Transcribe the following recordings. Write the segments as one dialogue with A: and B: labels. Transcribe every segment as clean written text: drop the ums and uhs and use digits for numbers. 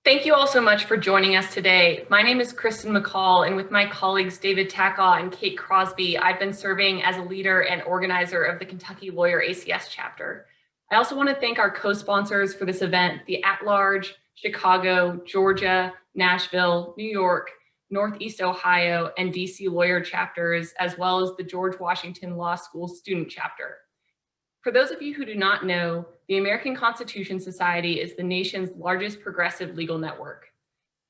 A: Thank you all so much for joining us today. My name is Kristen McCall, and with my colleagues David Tackaw and Kate Crosby, I've been serving as a leader and organizer of the Kentucky Lawyer ACS chapter. I also want to thank our co-sponsors for this event, the At-Large, Chicago, Georgia, Nashville, New York, Northeast Ohio, and DC Lawyer chapters, as well as the George Washington Law School student chapter. For those of you who do not know, the American Constitution Society is the nation's largest progressive legal network.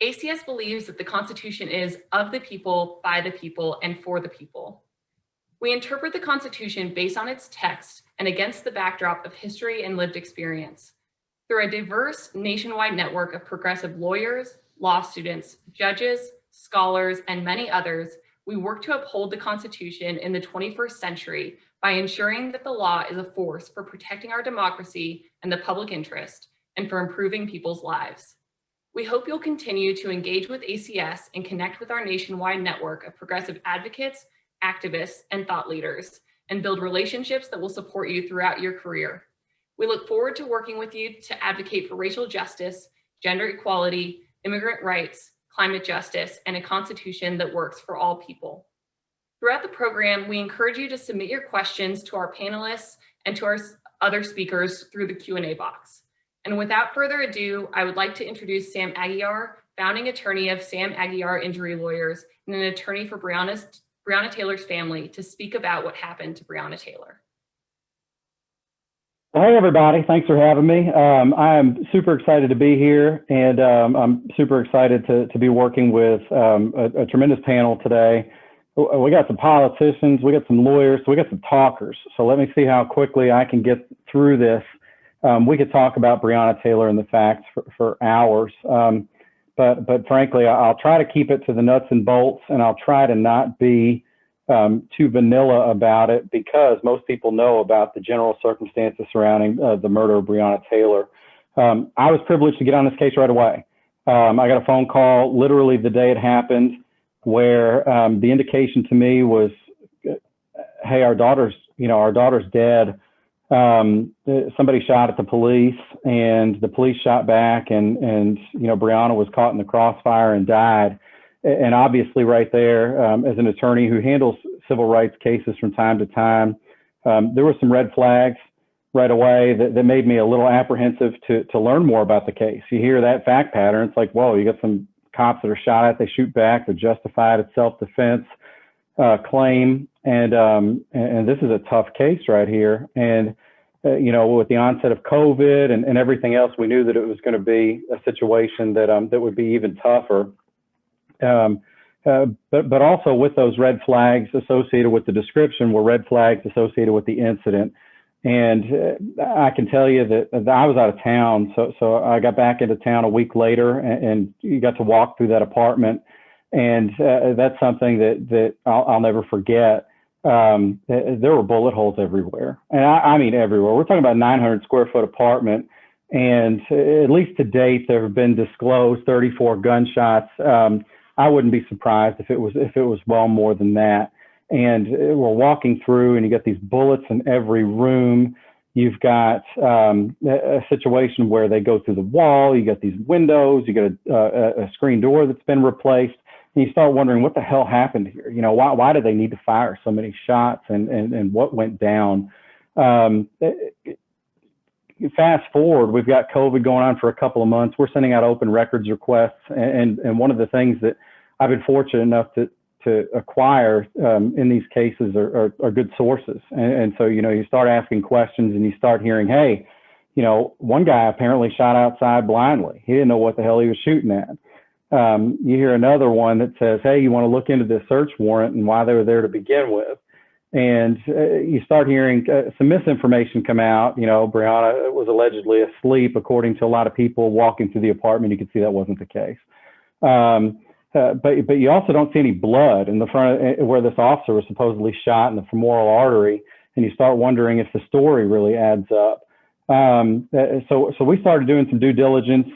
A: ACS believes that the Constitution is of the people, by the people, and for the people. We interpret the Constitution based on its text and against the backdrop of history and lived experience. Through a diverse nationwide network of progressive lawyers, law students, judges, scholars, and many others, we work to uphold the Constitution in the 21st century by ensuring that the law is a force for protecting our democracy and the public interest, and for improving people's lives. We hope you'll continue to engage with ACS and connect with our nationwide network of progressive advocates, activists, and thought leaders, and build relationships that will support you throughout your career. We look forward to working with you to advocate for racial justice, gender equality, immigrant rights, climate justice, and a constitution that works for all people. Throughout the program, we encourage you to submit your questions to our panelists and to our other speakers through the Q&A box. And without further ado, I would like to introduce Sam Aguiar, founding attorney of Sam Aguiar Injury Lawyers and an attorney for Brianna Taylor's family, to speak about what happened to Brianna Taylor.
B: Hey, everybody. Thanks for having me. I am super excited to be here, and I'm super excited to be working with a tremendous panel today. We got some politicians, we got some lawyers, we got some talkers. So let me see how quickly I can get through this. We could talk about Brianna Taylor and the facts for hours, but frankly, I'll try to keep it to the nuts and bolts, and I'll try to not be too vanilla about it, because most people know about the general circumstances surrounding the murder of Brianna Taylor. I was privileged to get on this case right away. I got a phone call literally the day it happened, where the indication to me was, hey, our daughter's dead. Somebody shot at the police, and the police shot back, and Brianna was caught in the crossfire and died. And obviously right there, as an attorney who handles civil rights cases from time to time, there were some red flags right away that made me a little apprehensive to learn more about the case. You hear that fact pattern, it's like, whoa, you got some cops that are shot at, they shoot back, they're justified, it's self-defense claim, and this is a tough case right here. And with the onset of COVID and everything else, we knew that it was going to be a situation that would be even tougher. But also with those red flags associated with the description were red flags associated with the incident. And I can tell you that I was out of town, so I got back into town a week later, and you got to walk through that apartment, and that's something that I'll never forget. There were bullet holes everywhere, and I mean everywhere. We're talking about a 900 square foot apartment, and at least to date there have been disclosed 34 gunshots. I wouldn't be surprised if it was well more than that. And we're walking through, and you got these bullets in every room. You've got a situation where they go through the wall. You got these windows. You got a screen door that's been replaced. And you start wondering, what the hell happened here? Why did they need to fire so many shots, and what went down? Fast forward, we've got COVID going on for a couple of months. We're sending out open records requests. And one of the things that I've been fortunate enough to acquire in these cases are good sources. And so, you start asking questions, and you start hearing, hey, one guy apparently shot outside blindly. He didn't know what the hell he was shooting at. You hear another one that says, hey, you want to look into this search warrant and why they were there to begin with. And you start hearing some misinformation come out. Brianna was allegedly asleep, according to a lot of people walking through the apartment. You could see that wasn't the case. But you also don't see any blood in the front where this officer was supposedly shot in the femoral artery, and you start wondering if the story really adds up. So we started doing some due diligence.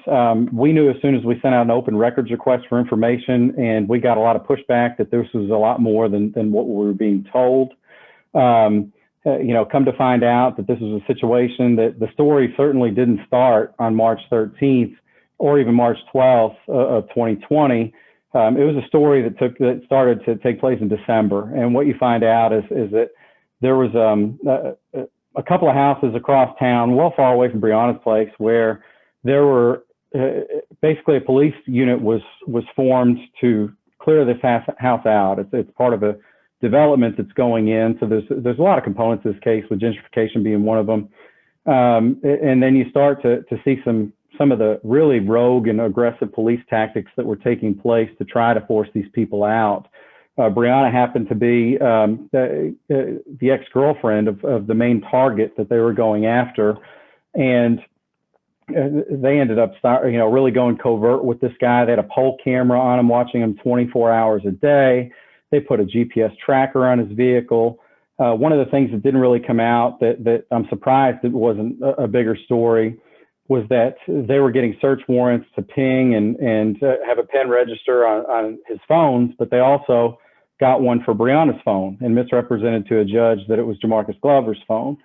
B: We knew as soon as we sent out an open records request for information, and we got a lot of pushback that this was a lot more than what we were being told. Come to find out that this was a situation that the story certainly didn't start on March 13th. or even March 12th of 2020. It was a story that started to take place in December. And what you find out is that there was a couple of houses across town, well far away from Brianna's place, where there were basically a police unit was formed to clear this house out. It's part of a development that's going in. So there's a lot of components to this case, with gentrification being one of them. And then you start to see some of the really rogue and aggressive police tactics that were taking place to try to force these people out. Brianna happened to be the ex-girlfriend of the main target that they were going after, and they ended up really going covert with this guy. They had a pole camera on him, watching him 24 hours a day. They put a GPS tracker on his vehicle. One of the things that didn't really come out, that I'm surprised it wasn't a bigger story, was that they were getting search warrants to ping and have a pen register on his phones, but they also got one for Brianna's phone and misrepresented to a judge that it was Jamarcus Glover's phone.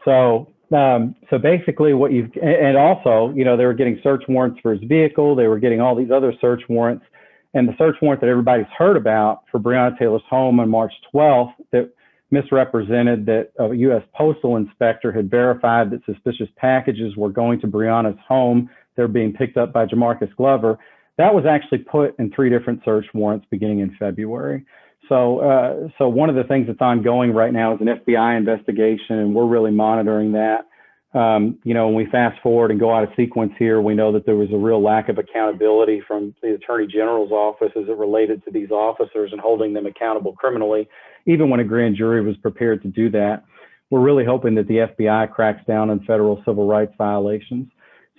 B: So basically and also, they were getting search warrants for his vehicle. They were getting all these other search warrants. And the search warrant that everybody's heard about for Breonna Taylor's home on March 12th that misrepresented that a U.S. postal inspector had verified that suspicious packages were going to Brianna's home. They're being picked up by Jamarcus Glover. That was actually put in 3 different search warrants beginning in February. So one of the things that's ongoing right now is an FBI investigation, and we're really monitoring that. When we fast forward and go out of sequence here, we know that there was a real lack of accountability from the Attorney General's office as it related to these officers and holding them accountable criminally, even when a grand jury was prepared to do that. We're really hoping that the FBI cracks down on federal civil rights violations.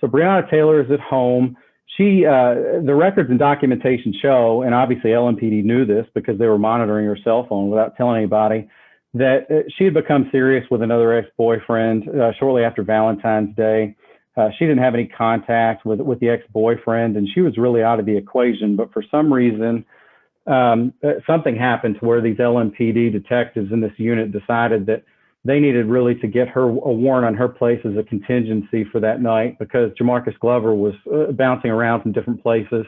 B: So Brianna Taylor is at home. The records and documentation show, and obviously LMPD knew this because they were monitoring her cell phone without telling anybody, that she had become serious with another ex-boyfriend shortly after Valentine's Day. She didn't have any contact with the ex-boyfriend, and she was really out of the equation. But for some reason, something happened to where these LMPD detectives in this unit decided that they needed really to get a warrant on her place as a contingency for that night, because Jamarcus Glover was bouncing around from different places.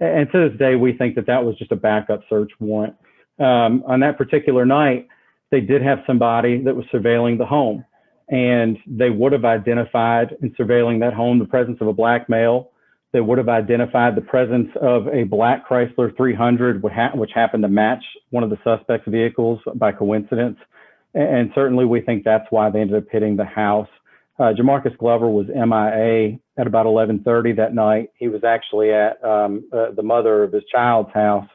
B: And to this day, we think that was just a backup search warrant. On that particular night, they did have somebody that was surveilling the home, and they would have identified in surveilling that home the presence of a black male. They would have identified the presence of a black Chrysler 300, which happened to match one of the suspect's vehicles by coincidence. And certainly we think that's why they ended up hitting the house. Jamarcus Glover was MIA at about 11:30 that night. He was actually at the mother of his child's house.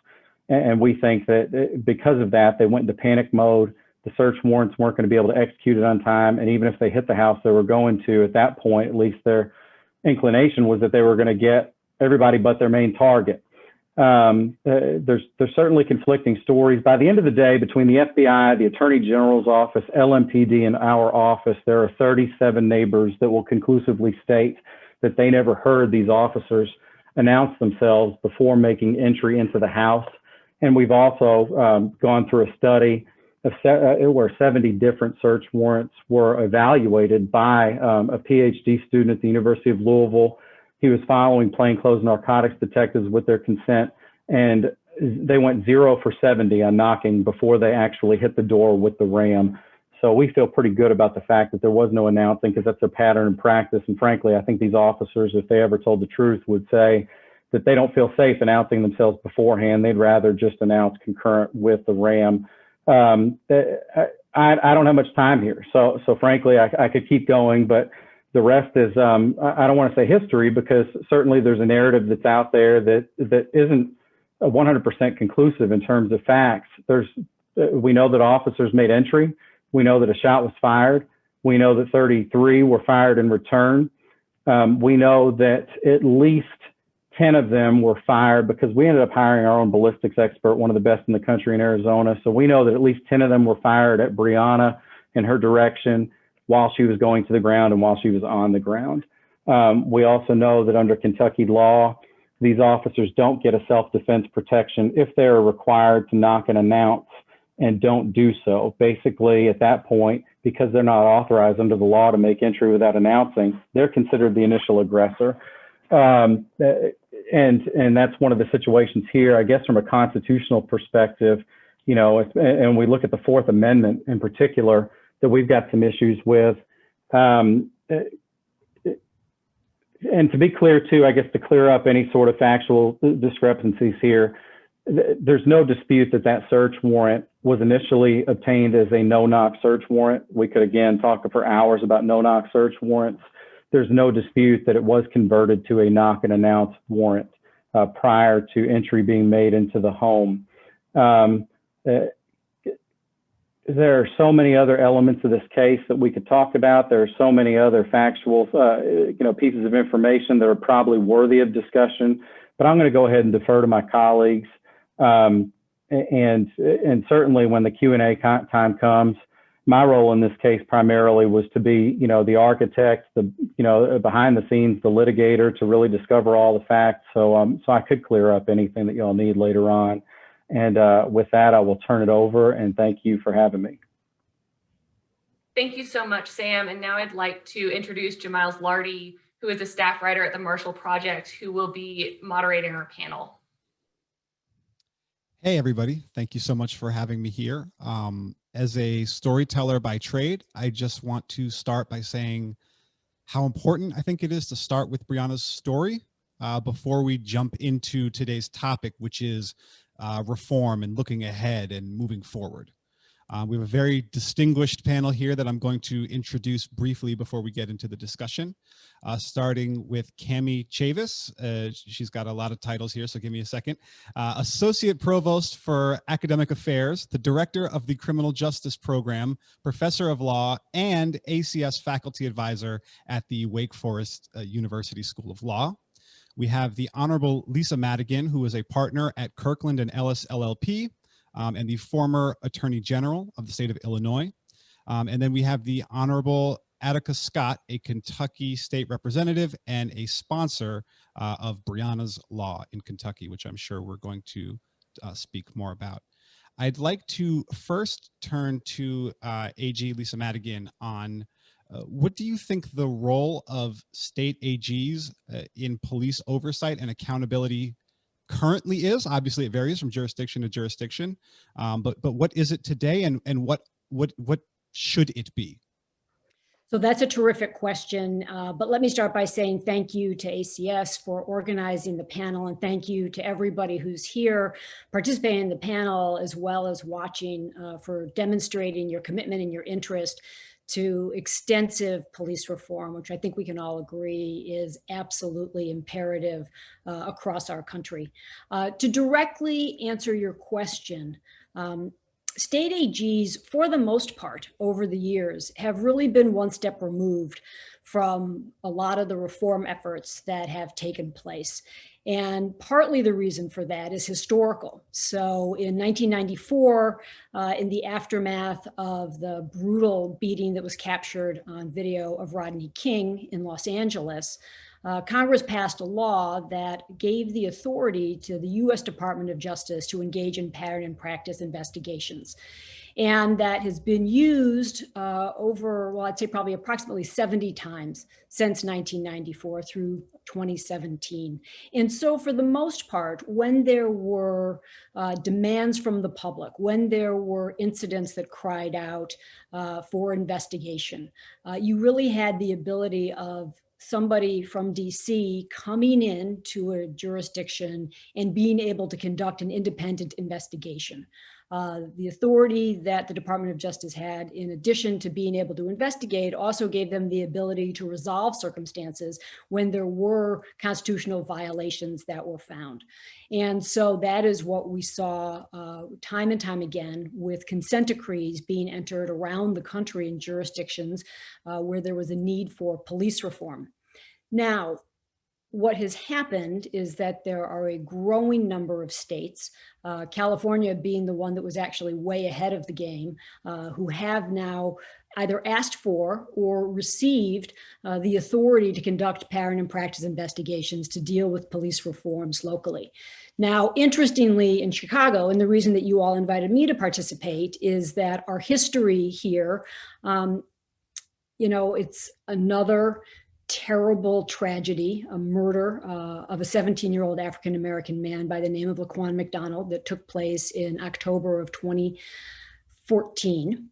B: And we think that because of that, they went into panic mode. The search warrants weren't going to be able to execute it on time. And even if they hit the house they were going to, at that point, at least their inclination was that they were going to get everybody but their main target. There's certainly conflicting stories. By the end of the day, between the FBI, the Attorney General's office, LMPD, and our office, there are 37 neighbors that will conclusively state that they never heard these officers announce themselves before making entry into the house. And we've also gone through a study of where 70 different search warrants were evaluated by a PhD student at the University of Louisville. He was following plainclothes narcotics detectives with their consent, and they went 0 for 70 on knocking before they actually hit the door with the ram. So we feel pretty good about the fact that there was no announcing, because that's their pattern and practice. And frankly, I think these officers, if they ever told the truth, would say that they don't feel safe announcing themselves beforehand. They'd rather just announce concurrent with the ram. I don't have much time here. So frankly, I could keep going, but the rest is, I don't want to say history, because certainly there's a narrative that's out there that isn't 100% conclusive in terms of facts. We know that officers made entry. We know that a shot was fired. We know that 33 were fired in return. We know that at least 10 of them were fired, because we ended up hiring our own ballistics expert, one of the best in the country in Arizona. So we know that at least 10 of them were fired at Brianna in her direction while she was going to the ground and while she was on the ground. We also know that under Kentucky law, these officers don't get a self-defense protection if they're required to knock and announce and don't do so. Basically, at that point, because they're not authorized under the law to make entry without announcing, they're considered the initial aggressor. And that's one of the situations here, I guess, from a constitutional perspective, and we look at the Fourth Amendment in particular, that we've got some issues with. And to be clear too, I guess, to clear up any sort of factual discrepancies here, there's no dispute that that search warrant was initially obtained as a no-knock search warrant. We could, again, talk for hours about no-knock search warrants. There's no dispute that it was converted to a knock and announce warrant prior to entry being made into the home. There are so many other elements of this case that we could talk about. There are so many other factual, pieces of information that are probably worthy of discussion. But I'm going to go ahead and defer to my colleagues. And certainly when the Q&A time comes, my role in this case primarily was to be, the architect, behind the scenes, the litigator, to really discover all the facts. So I could clear up anything that y'all need later on. And with that, I will turn it over, and thank you for having me.
A: Thank you so much, Sam. And now I'd like to introduce Jamiles Lardy, who is a staff writer at the Marshall Project, who will be moderating our panel.
C: Hey, everybody. Thank you so much for having me here. As a storyteller by trade, I just want to start by saying how important I think it is to start with Brianna's story before we jump into today's topic, which is reform and looking ahead and moving forward. We have a very distinguished panel here that I'm going to introduce briefly before we get into the discussion, starting with Cami Chavis. She's got a lot of titles here, so give me a second. Associate Provost for Academic Affairs, the Director of the Criminal Justice Program, Professor of Law, and ACS Faculty Advisor at the Wake Forest University School of Law. We have the Honorable Lisa Madigan, who is a partner at Kirkland & Ellis LLP and the former Attorney General of the state of Illinois. And then we have the Honorable Attica Scott, a Kentucky state representative and a sponsor of Brianna's Law in Kentucky, which I'm sure we're going to speak more about. I'd like to first turn to AG Lisa Madigan on what do you think the role of state AGs in police oversight and accountability currently is? Obviously, it varies from jurisdiction to jurisdiction, but what is it today, and what should it be?
D: So that's a terrific question, but let me start by saying thank you to ACS for organizing the panel, and thank you to everybody who's here participating in the panel as well as watching for demonstrating your commitment and your interest to extensive police reform, which I think we can all agree is absolutely imperative across our country. To directly answer your question, state AGs, for the most part, over the years, have really been one step removed from a lot of the reform efforts that have taken place. And partly the reason for that is historical. So in 1994, in the aftermath of the brutal beating that was captured on video of Rodney King in Los Angeles, Congress passed a law that gave the authority to the U.S. Department of Justice to engage in pattern and practice investigations. And that has been used over, well, I'd say probably approximately 70 times since 1994 through 2017. And so for the most part, when there were demands from the public, when there were incidents that cried out for investigation, you really had the ability of somebody from DC coming in to a jurisdiction and being able to conduct an independent investigation. The authority that the Department of Justice had, in addition to being able to investigate, also gave them the ability to resolve circumstances when there were constitutional violations that were found. And so that is what we saw time and time again, with consent decrees being entered around the country in jurisdictions where there was a need for police reform. Now, what has happened is that there are a growing number of states, California being the one that was actually way ahead of the game, who have now either asked for or received the authority to conduct pattern and practice investigations to deal with police reforms locally. Now, interestingly, in Chicago, and the reason that you all invited me to participate is that our history here, it's another terrible tragedy, a murder of a 17-year-old African-American man by the name of Laquan McDonald that took place in October of 2014.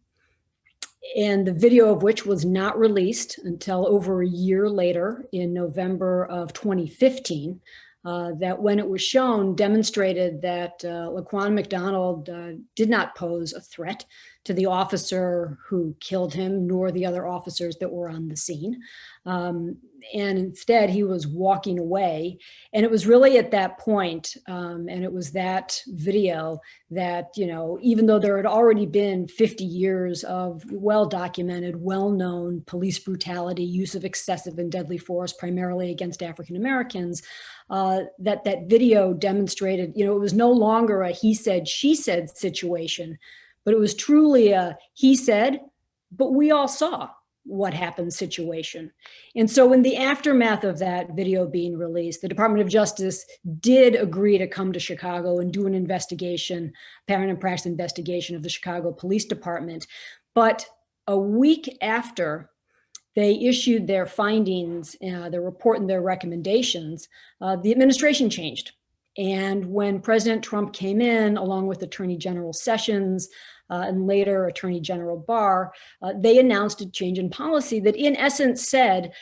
D: And the video of which was not released until over a year later in November of 2015. That when it was shown demonstrated that Laquan McDonald did not pose a threat to the officer who killed him, nor the other officers that were on the scene. And instead he was walking away. And it was really at that point, and it was that video that, you know, even though there had already been 50 years of well-documented, well-known police brutality, use of excessive and deadly force, primarily against African Americans, that video demonstrated, you know, it was no longer a he said, she said situation, but it was truly a he said, but we all saw what happened situation. And so in the aftermath of that video being released, the Department of Justice did agree to come to Chicago and do an investigation, pattern and practice investigation of the Chicago Police Department. But a week after they issued their findings, their report and their recommendations, the administration changed. And when President Trump came in, along with Attorney General Sessions and later Attorney General Barr, they announced a change in policy that in essence said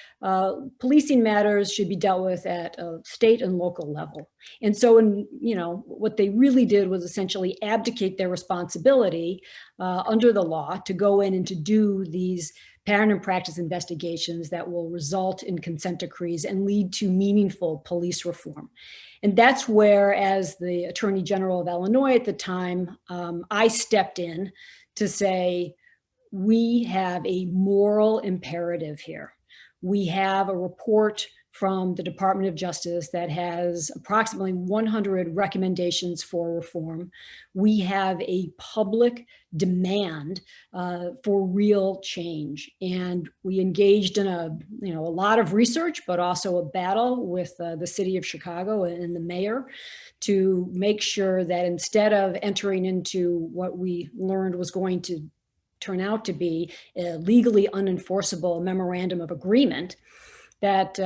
D: policing matters should be dealt with at a state and local level. And so, you know, what they really did was essentially abdicate their responsibility under the law to go in and to do these pattern and practice investigations that will result in consent decrees and lead to meaningful police reform. And that's where, as the Attorney General of Illinois at the time, I stepped in to say, we have a moral imperative here. We have a report from the Department of Justice that has approximately 100 recommendations for reform. We have a public demand for real change. And we engaged in a lot of research, but also a battle with the city of Chicago and the mayor to make sure that instead of entering into what we learned was going to turn out to be a legally unenforceable memorandum of agreement, that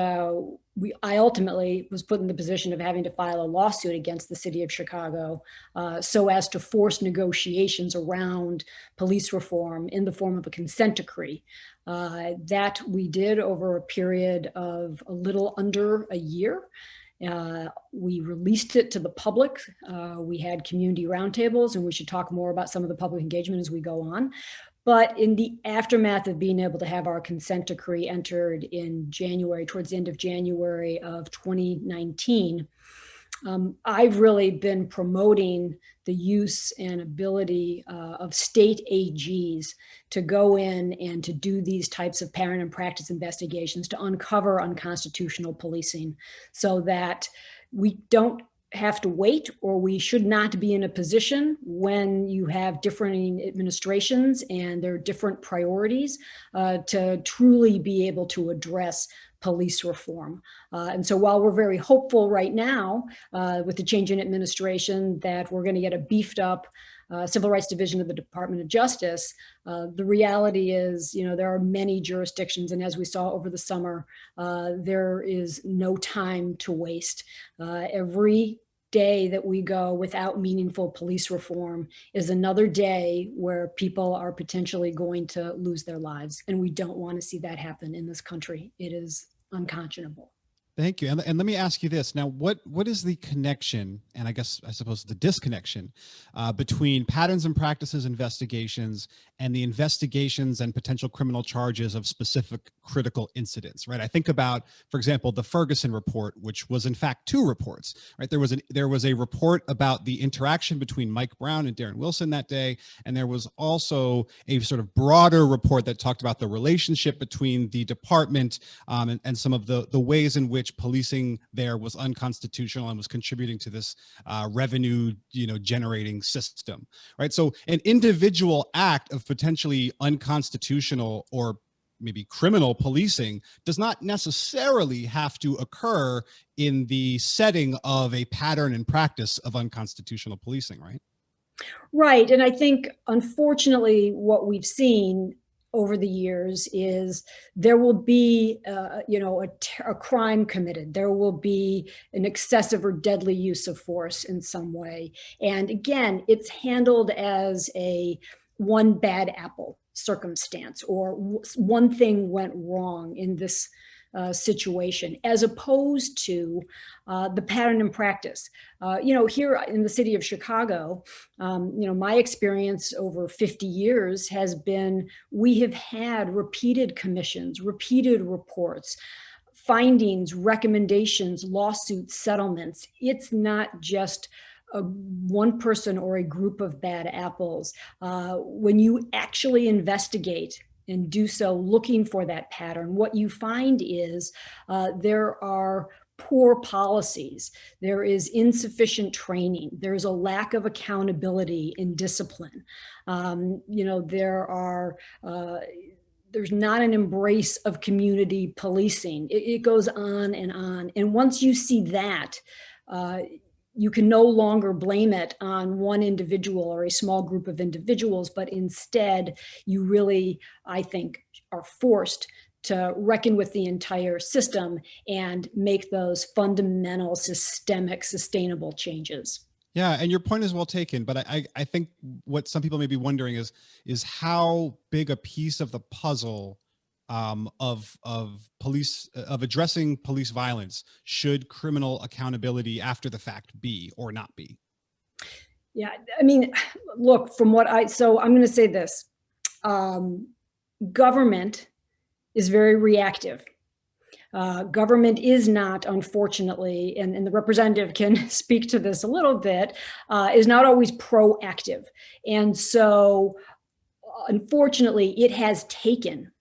D: I ultimately was put in the position of having to file a lawsuit against the city of Chicago so as to force negotiations around police reform in the form of a consent decree. That we did over a period of a little under a year. We released it to the public. We had community roundtables, and we should talk more about some of the public engagement as we go on. But in the aftermath of being able to have our consent decree entered in January, towards the end of January of 2019, I've really been promoting the use and ability of state AGs to go in and to do these types of pattern and practice investigations to uncover unconstitutional policing so that we don't have to wait, or we should not be in a position when you have different administrations and their different priorities to truly be able to address police reform. And so while we're very hopeful right now with the change in administration that we're going to get a beefed up Civil Rights Division of the Department of Justice, the reality is, there are many jurisdictions, and as we saw over the summer, there is no time to waste. Every day that we go without meaningful police reform is another day where people are potentially going to lose their lives. And we don't want to see that happen in this country. It is unconscionable.
C: Thank you. And let me ask you this. Now, what is the connection, and I suppose the disconnection between patterns and practices investigations and the investigations and potential criminal charges of specific critical incidents, right? I think about, for example, the Ferguson report, which was in fact 2 reports, right? There was a report about the interaction between Mike Brown and Darren Wilson that day. And there was also a sort of broader report that talked about the relationship between the department and some of the ways in which policing there was unconstitutional and was contributing to this revenue, generating system, right? So an individual act of potentially unconstitutional or maybe criminal policing does not necessarily have to occur in the setting of a pattern and practice of unconstitutional policing, right?
D: Right. And I think, unfortunately, what we've seen over the years is there will be, a crime committed. There will be an excessive or deadly use of force in some way. And again, it's handled as a one bad apple circumstance, or one thing went wrong in this situation, as opposed to the pattern and practice. Here in the city of Chicago, my experience over 50 years has been, we have had repeated commissions, repeated reports, findings, recommendations, lawsuits, settlements. It's not just one person or a group of bad apples. When you actually investigate and do so looking for that pattern, what you find is there are poor policies, there is insufficient training, there's a lack of accountability and discipline. There's not an embrace of community policing. It goes on. And once you see that, you can no longer blame it on one individual or a small group of individuals, but instead you really, I think, are forced to reckon with the entire system and make those fundamental, systemic, sustainable changes.
C: Yeah, and your point is well taken, but I think what some people may be wondering is how big a piece of the puzzle of addressing police violence should criminal accountability after the fact be or not be?
D: Yeah, I mean, look, so I'm going to say this. Government is very reactive. Government is not, unfortunately, and the representative can speak to this a little bit, is not always proactive. And so, unfortunately, it has taken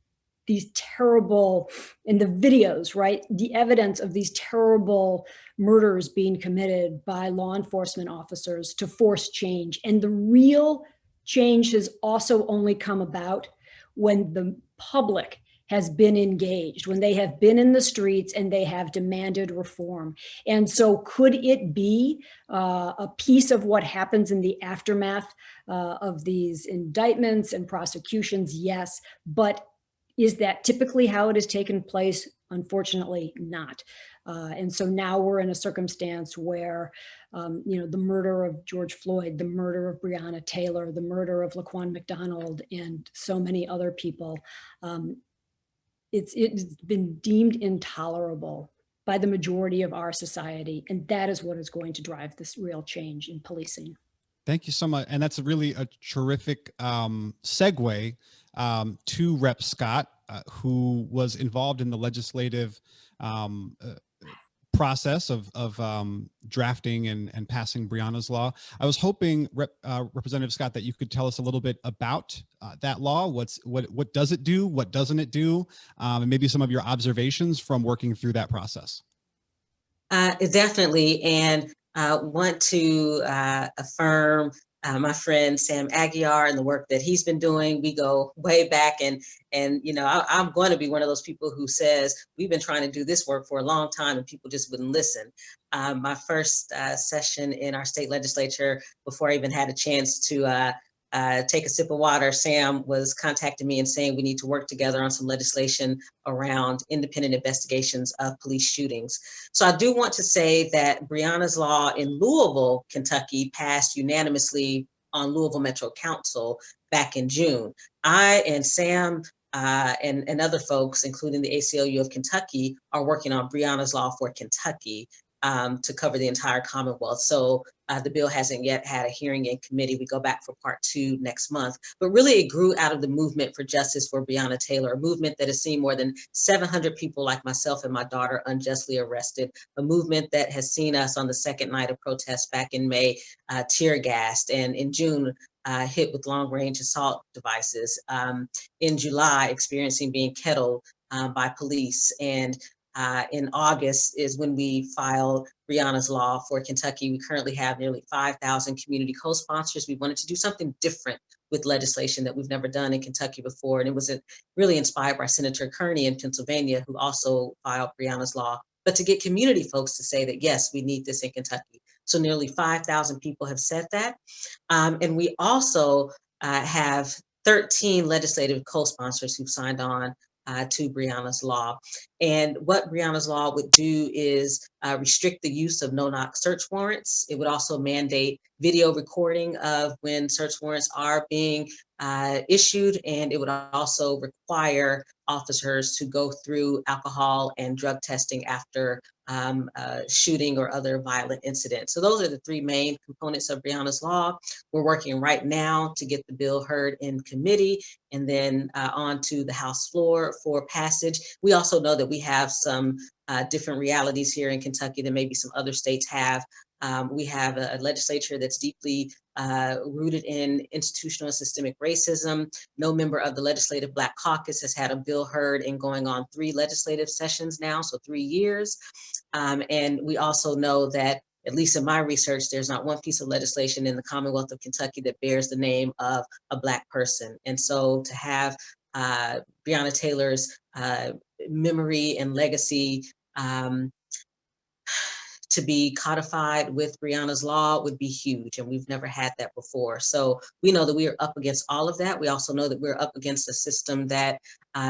D: these terrible, in the videos, right? The evidence of these terrible murders being committed by law enforcement officers to force change. And the real change has also only come about when the public has been engaged, when they have been in the streets and they have demanded reform. And so could it be a piece of what happens in the aftermath of these indictments and prosecutions? Yes, but is that typically how it has taken place? Unfortunately, not. And so now we're in a circumstance where, the murder of George Floyd, the murder of Breonna Taylor, the murder of Laquan McDonald, and so many other people, it's been deemed intolerable by the majority of our society. And that is what is going to drive this real change in policing.
C: Thank you so much. And that's really a terrific segue to Rep. Scott, who was involved in the legislative process of drafting and passing Brianna's law. I was hoping, Representative Scott, that you could tell us a little bit about that law. What does it do? What doesn't it do? And maybe some of your observations from working through that process.
E: Definitely, and want to affirm my friend Sam Aguiar and the work that he's been doing. We go way back, and I'm going to be one of those people who says we've been trying to do this work for a long time and people just wouldn't listen. My first session in our state legislature, before I even had a chance to take a sip of water, Sam was contacting me and saying we need to work together on some legislation around independent investigations of police shootings. So I do want to say that Brianna's law in Louisville, Kentucky, passed unanimously on Louisville Metro Council back in June. I and Sam and other folks, including the ACLU of Kentucky, are working on Brianna's law for Kentucky to cover the entire Commonwealth. So the bill hasn't yet had a hearing in committee. We go back for part 2 next month. But really it grew out of the movement for justice for Brianna Taylor, a movement that has seen more than 700 people like myself and my daughter unjustly arrested, a movement that has seen us on the second night of protests back in May, tear gassed, and in June, hit with long-range assault devices. In July, experiencing being kettled by police. And in August is when we filed Brianna's law for Kentucky. We currently have nearly 5,000 community co-sponsors. We wanted to do something different with legislation that we've never done in Kentucky before. And it was really inspired by Senator Kearney in Pennsylvania, who also filed Brianna's law, but to get community folks to say that, yes, we need this in Kentucky. So nearly 5,000 people have said that. And we also have 13 legislative co-sponsors who've signed on to Brianna's law. And what Brianna's law would do is restrict the use of no-knock search warrants. It would also mandate video recording of when search warrants are being issued, and it would also require officers to go through alcohol and drug testing after shooting or other violent incidents. So those are the three main components of Brianna's law. We're working right now to get the bill heard in committee and then on to the House floor for passage. We also know that we have some different realities here in Kentucky that maybe some other states have. We have a legislature that's deeply rooted in institutional and systemic racism. No member of the Legislative Black Caucus has had a bill heard in going on 3 legislative sessions now, so 3 years. And we also know that, at least in my research, there's not one piece of legislation in the Commonwealth of Kentucky that bears the name of a Black person. And so to have Brianna Taylor's memory and legacy to be codified with Brianna's law would be huge, and we've never had that before. So we know that we are up against all of that. We also know that we're up against a system that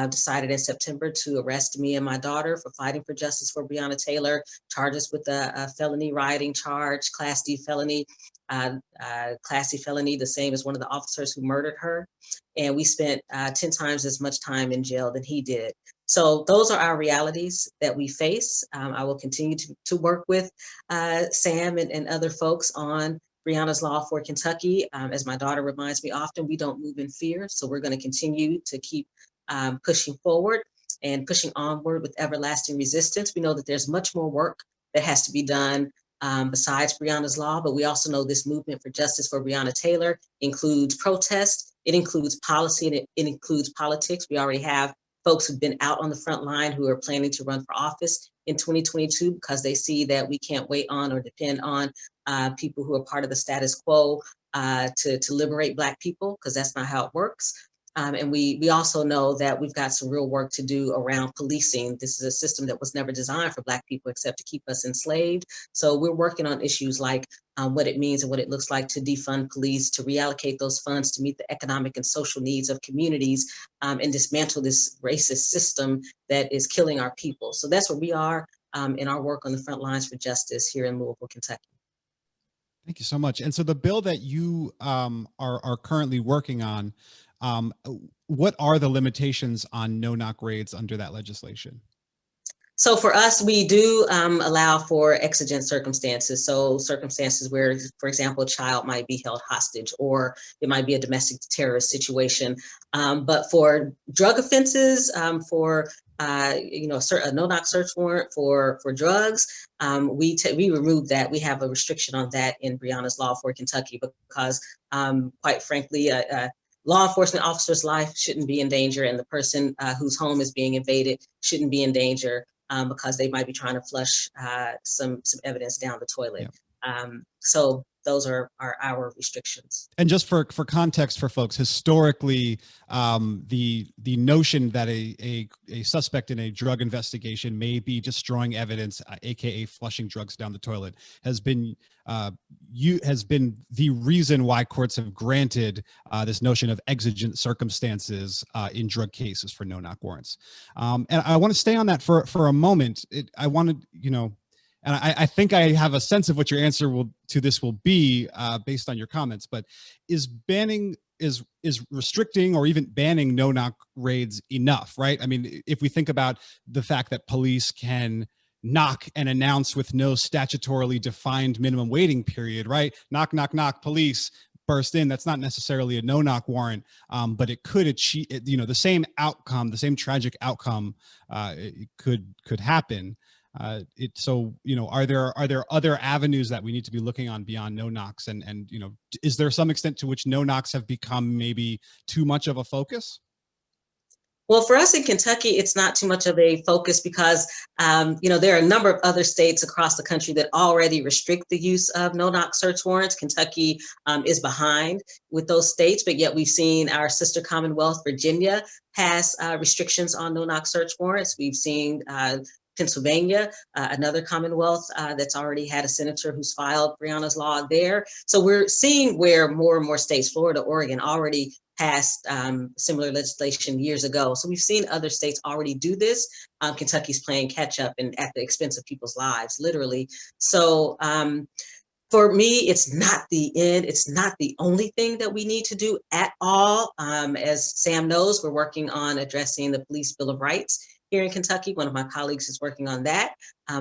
E: decided in September to arrest me and my daughter for fighting for justice for Brianna Taylor, charge us with a felony rioting charge, Class D felony. Class C felony, the same as one of the officers who murdered her. And we spent 10 times as much time in jail than he did. So those are our realities that we face. I will continue to work with Sam and other folks on Brianna's law for Kentucky. As my daughter reminds me often, we don't move in fear. So we're going to continue to keep pushing forward and pushing onward with everlasting resistance. We know that there's much more work that has to be done besides Brianna's law, but we also know this movement for justice for Brianna Taylor includes protest, it includes policy, and it includes politics. We already have folks who've been out on the front line who are planning to run for office in 2022 because they see that we can't wait on or depend on people who are part of the status quo to liberate Black people, because that's not how it works. And we also know that we've got some real work to do around policing. This is a system that was never designed for Black people except to keep us enslaved. So we're working on issues like what it means and what it looks like to defund police, to reallocate those funds to meet the economic and social needs of communities and dismantle this racist system that is killing our people. So that's where we are in our work on the front lines for justice here in Louisville, Kentucky.
C: Thank you so much. And so the bill that you are currently working on, what are the limitations on no-knock raids under that legislation?
E: So for us, we do allow for exigent circumstances. So circumstances where, for example, a child might be held hostage, or it might be a domestic terrorist situation. But for drug offenses, for a no-knock search warrant for drugs, we removed that. We have a restriction on that in Brianna's law for Kentucky because, quite frankly, law enforcement officer's life shouldn't be in danger, and the person whose home is being invaded shouldn't be in danger because they might be trying to flush some evidence down the toilet. Yeah. So those are our restrictions.
C: And just for context for folks, historically, the notion that a suspect in a drug investigation may be destroying evidence, aka flushing drugs down the toilet, has been the reason why courts have granted this notion of exigent circumstances in drug cases for no-knock warrants. And I want to stay on that for a moment. And I think I have a sense of what your answer to this will be based on your comments, but is restricting or even banning no-knock raids enough, right? I mean, if we think about the fact that police can knock and announce with no statutorily defined minimum waiting period, right? Knock, knock, knock, police, burst in. That's not necessarily a no-knock warrant, but it could achieve, the same outcome, the same tragic outcome could happen. Are there other avenues that we need to be looking on beyond no-knocks, and is there some extent to which no-knocks have become maybe too much of a focus?
E: Well, for us in Kentucky, it's not too much of a focus because, there are a number of other states across the country that already restrict the use of no-knock search warrants. Kentucky is behind with those states, but yet we've seen our sister Commonwealth, Virginia, pass restrictions on no-knock search warrants. We've seen Pennsylvania, another Commonwealth that's already had a senator who's filed Breonna's law there. So we're seeing where more and more states, Florida, Oregon, already passed similar legislation years ago. So we've seen other states already do this. Kentucky's playing catch up and at the expense of people's lives, literally. So for me, it's not the end. It's not the only thing that we need to do at all. As Sam knows, we're working on addressing the Police Bill of Rights here in Kentucky. One of my colleagues is working on that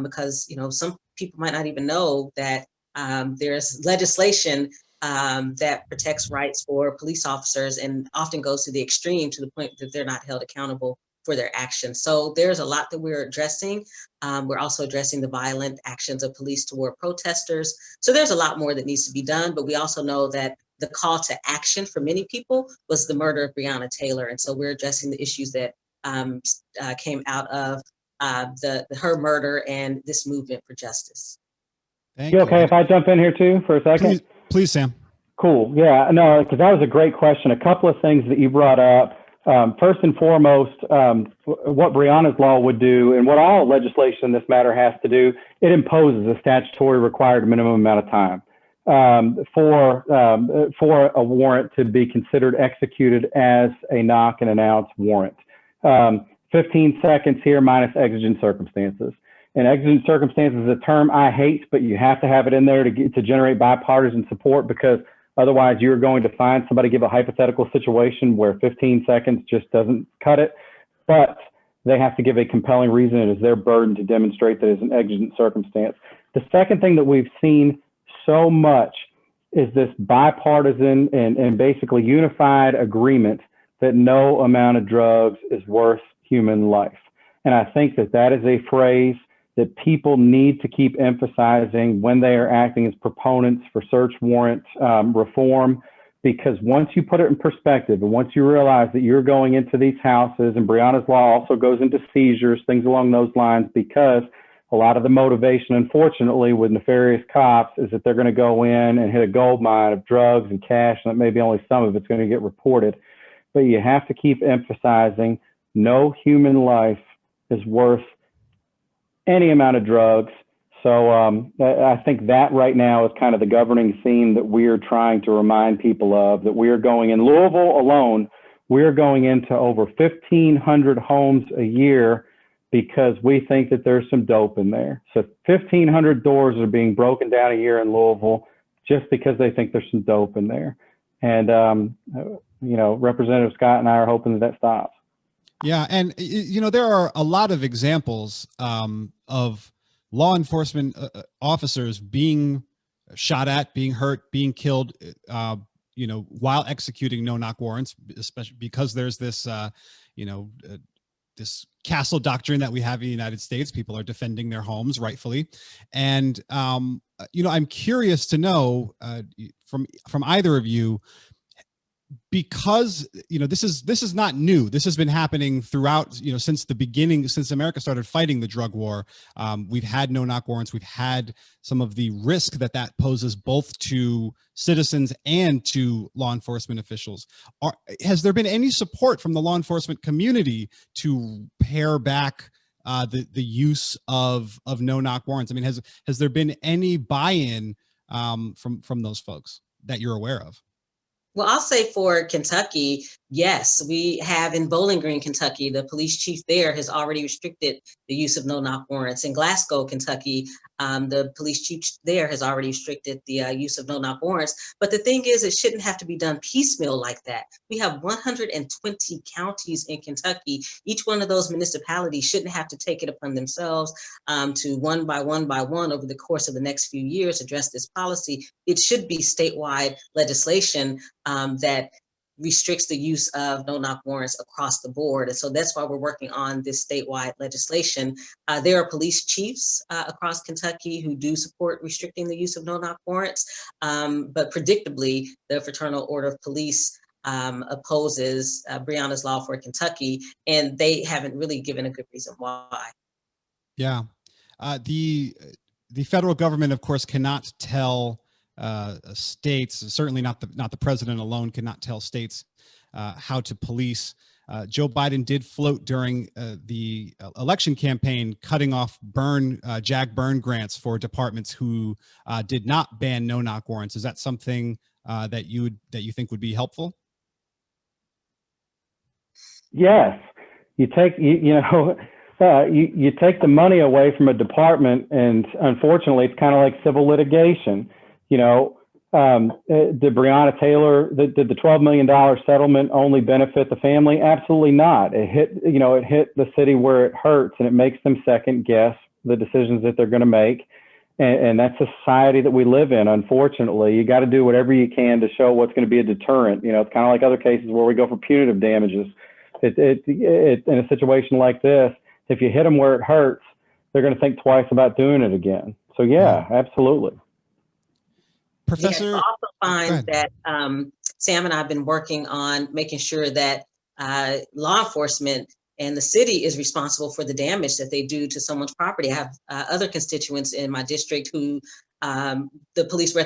E: because, you know, some people might not even know that there's legislation that protects rights for police officers and often goes to the extreme to the point that they're not held accountable for their actions. So there's a lot that we're addressing. We're also addressing the violent actions of police toward protesters. So there's a lot more that needs to be done, but we also know that the call to action for many people was the murder of Brianna Taylor. And so we're addressing the issues that came out of her murder and this movement for justice.
B: You okay if I jump in here too for a second?
C: Please, Sam.
B: Cool. Yeah, no, because that was a great question. A couple of things that you brought up. First and foremost, what Brianna's law would do, and what all legislation in this matter has to do, it imposes a statutory required minimum amount of time for a warrant to be considered executed as a knock and announce warrant. 15 seconds here minus exigent circumstances. And exigent circumstances is a term I hate, but you have to have it in there to generate bipartisan support, because otherwise you're going to find somebody give a hypothetical situation where 15 seconds just doesn't cut it. But they have to give a compelling reason. It is their burden to demonstrate that it's an exigent circumstance. The second thing that we've seen so much is this bipartisan and basically unified agreement that no amount of drugs is worth human life. And I think that that is a phrase that people need to keep emphasizing when they are acting as proponents for search warrant reform, because once you put it in perspective and once you realize that you're going into these houses, and Brianna's law also goes into seizures, things along those lines, because a lot of the motivation, unfortunately, with nefarious cops is that they're going to go in and hit a gold mine of drugs and cash, and that maybe only some of it's going to get reported. But you have to keep emphasizing no human life is worth any amount of drugs. So I think that right now is kind of the governing theme that we're trying to remind people of, that we are going in Louisville alone, we're going into over 1,500 homes a year because we think that there's some dope in there. So 1,500 doors are being broken down a year in Louisville just because they think there's some dope in there. And, you know, Representative Scott and I are hoping that stops.
C: Yeah, and you know, there are a lot of examples of law enforcement officers being shot at, being hurt, being killed, you know, while executing no-knock warrants, especially because there's this, you know, this castle doctrine that we have in the United States. People are defending their homes rightfully, and you know, I'm curious to know from either of you, because, you know, this is not new. This has been happening throughout, you know, since the beginning, since America started fighting the drug war. We've had no-knock warrants. We've had some of the risk that poses both to citizens and to law enforcement officials. Has there been any support from the law enforcement community to pare back the use of no-knock warrants? I mean, has there been any buy-in from those folks that you're aware of?
E: Well, I'll say for Kentucky, yes, we have in Bowling Green, Kentucky, the police chief there has already restricted the use of no-knock warrants. In Glasgow, Kentucky, the police chief there has already restricted the use of no-knock warrants. But the thing is, it shouldn't have to be done piecemeal like that. We have 120 counties in Kentucky. Each one of those municipalities shouldn't have to take it upon themselves to one by one over the course of the next few years address this policy. It should be statewide legislation that restricts the use of no-knock warrants across the board. And so that's why we're working on this statewide legislation. There are police chiefs across Kentucky who do support restricting the use of no-knock warrants, but predictably, the Fraternal Order of Police opposes Brianna's law for Kentucky, and they haven't really given a good reason why.
C: Yeah, the federal government, of course, cannot tell states, certainly not the president alone cannot tell states how to police. Joe Biden did float during the election campaign, cutting off JAG burn grants for departments who did not ban no-knock warrants. Is that something that you think would be helpful?
B: Yes, you take you take the money away from a department, and unfortunately, it's kind of like civil litigation. Did Brianna Taylor, did the $12 million settlement only benefit the family? Absolutely not. It hit the city where it hurts, and it makes them second guess the decisions that they're going to make. And that's a society that we live in. Unfortunately, you got to do whatever you can to show what's going to be a deterrent. It's kind of like other cases where we go for punitive damages. In a situation like this, if you hit them where it hurts, they're going to think twice about doing it again. So yeah, absolutely.
C: Professor,
E: I also find that Sam and I have been working on making sure that law enforcement and the city is responsible for the damage that they do to someone's property. I have other constituents in my district who the police were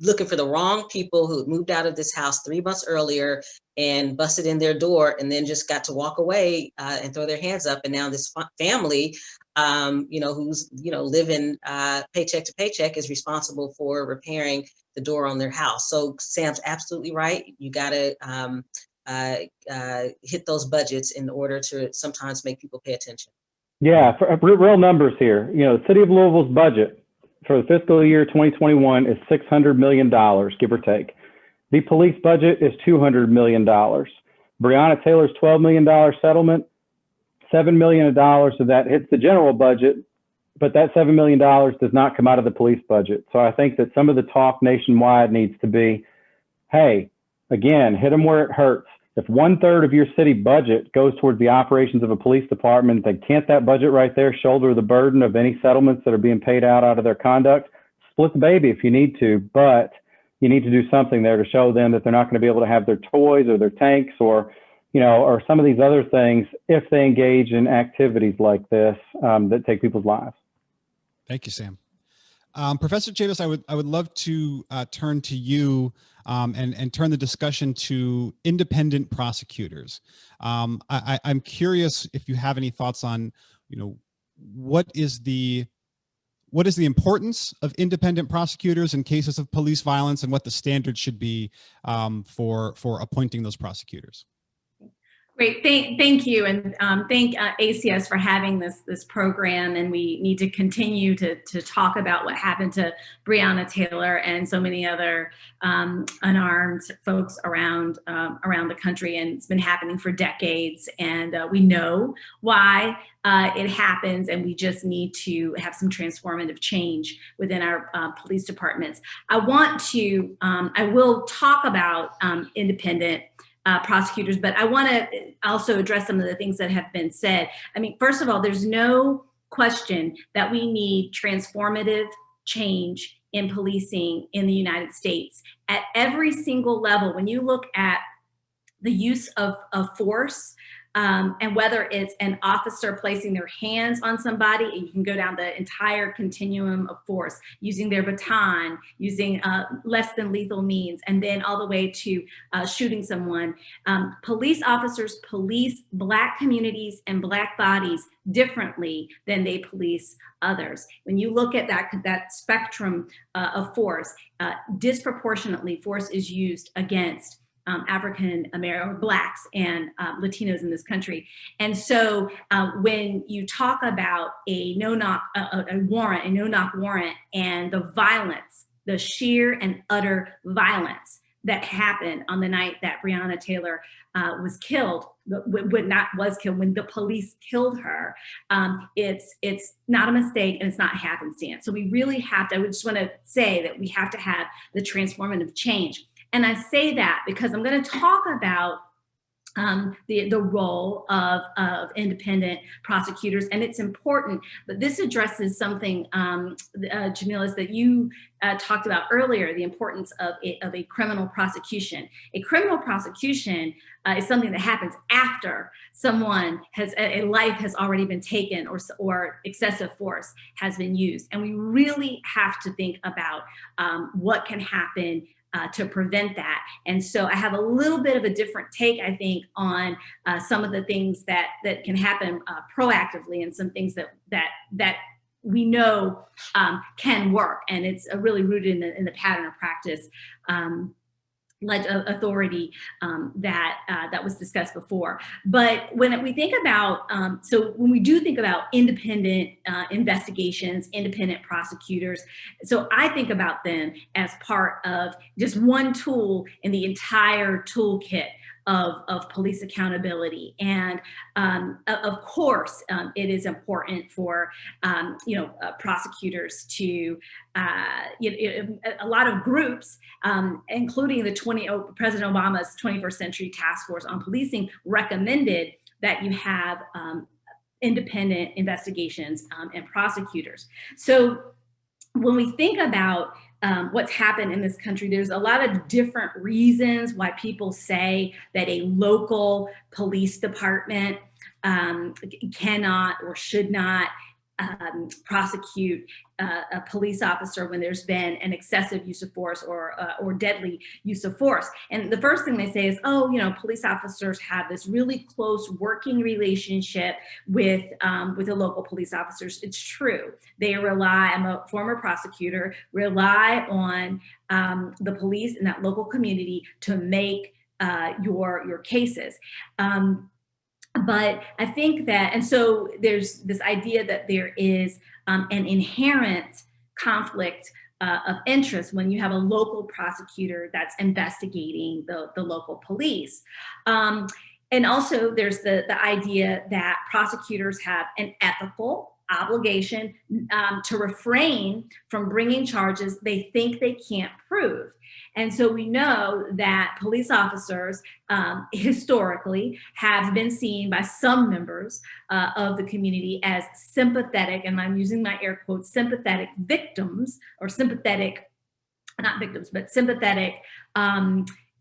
E: looking for the wrong people who had moved out of this house 3 months earlier and busted in their door, and then just got to walk away and throw their hands up. And now this family, who's living paycheck to paycheck, is responsible for repairing the door on their house. So Sam's absolutely right. You got to hit those budgets in order to sometimes make people pay attention.
B: Yeah, for real numbers here. The city of Louisville's budget for the fiscal year 2021 is $600 million, give or take. The police budget is $200 million. Brianna Taylor's $12 million settlement, $7 million of that hits the general budget, but that $7 million does not come out of the police budget. So I think that some of the talk nationwide needs to be, hey, again, hit them where it hurts. If 1/3 of your city budget goes towards the operations of a police department, then can't that budget right there shoulder the burden of any settlements that are being paid out of their conduct? Split the baby if you need to, but you need to do something there to show them that they're not going to be able to have their toys or their tanks or some of these other things if they engage in activities like this that take people's lives.
C: Thank you, Sam. Professor Chavis, I would love to turn to you and turn the discussion to independent prosecutors. I'm curious if you have any thoughts on, what is the importance of independent prosecutors in cases of police violence, and what the standards should be for appointing those prosecutors.
F: Great, thank you, and thank ACS for having this program. And we need to continue to talk about what happened to Brianna Taylor and so many other unarmed folks around the country. And it's been happening for decades, and we know why it happens, and we just need to have some transformative change within our police departments. I will talk about independent prosecutors, but I want to also address some of the things that have been said. I mean, first of all, there's no question that we need transformative change in policing in the United States at every single level. When you look at the use of force, and whether it's an officer placing their hands on somebody, and you can go down the entire continuum of force, using their baton, using less than lethal means, and then all the way to shooting someone. Police officers police Black communities and Black bodies differently than they police others. When you look at that spectrum of force, disproportionately force is used against African American, Blacks, and Latinos in this country. And so when you talk about a no-knock warrant, and the violence, the sheer and utter violence that happened on the night that Brianna Taylor was killed, when the police killed her, it's not a mistake, and it's not happenstance. So we really have to, I would just want to say that we have to have the transformative change. And I say that because I'm going to talk about the role of independent prosecutors, and it's important. But this addresses something, Jamilis, that you talked about earlier: the importance of a criminal prosecution. A criminal prosecution is something that happens after someone a life has already been taken, or excessive force has been used, and we really have to think about what can happen to prevent that. And so I have a little bit of a different take, I think, on some of the things that can happen proactively, and some things that we know can work. And it's really rooted in the pattern of practice authority that was discussed before. But when we think about, so when we do think about independent investigations, independent prosecutors, so I think about them as part of just one tool in the entire toolkit of police accountability. And of course, it is important for prosecutors to a lot of groups, including the President Obama's 21st Century Task Force on Policing, recommended that you have independent investigations and prosecutors. So when we think about what's happened in this country, there's a lot of different reasons why people say that a local police department cannot or should not prosecute a police officer when there's been an excessive use of force or deadly use of force. And the first thing they say is, oh, police officers have this really close working relationship with the local police officers. It's true. They rely, I'm a former prosecutor, rely on the police in that local community to make your cases. But I think that, and so there's this idea that there is an inherent conflict of interest when you have a local prosecutor that's investigating the local police. And also there's the idea that prosecutors have an ethical obligation to refrain from bringing charges they think they can't prove. And so we know that police officers historically have been seen by some members of the community as sympathetic, and I'm using my air quotes, sympathetic victims, or sympathetic, not victims, but sympathetic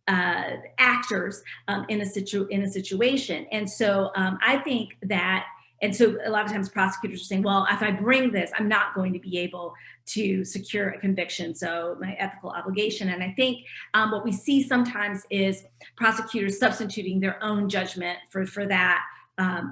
F: actors in a situation. And so I think that, and so a lot of times prosecutors are saying, well, if I bring this, I'm not going to be able to secure a conviction, so my ethical obligation. And I think what we see sometimes is prosecutors substituting their own judgment for that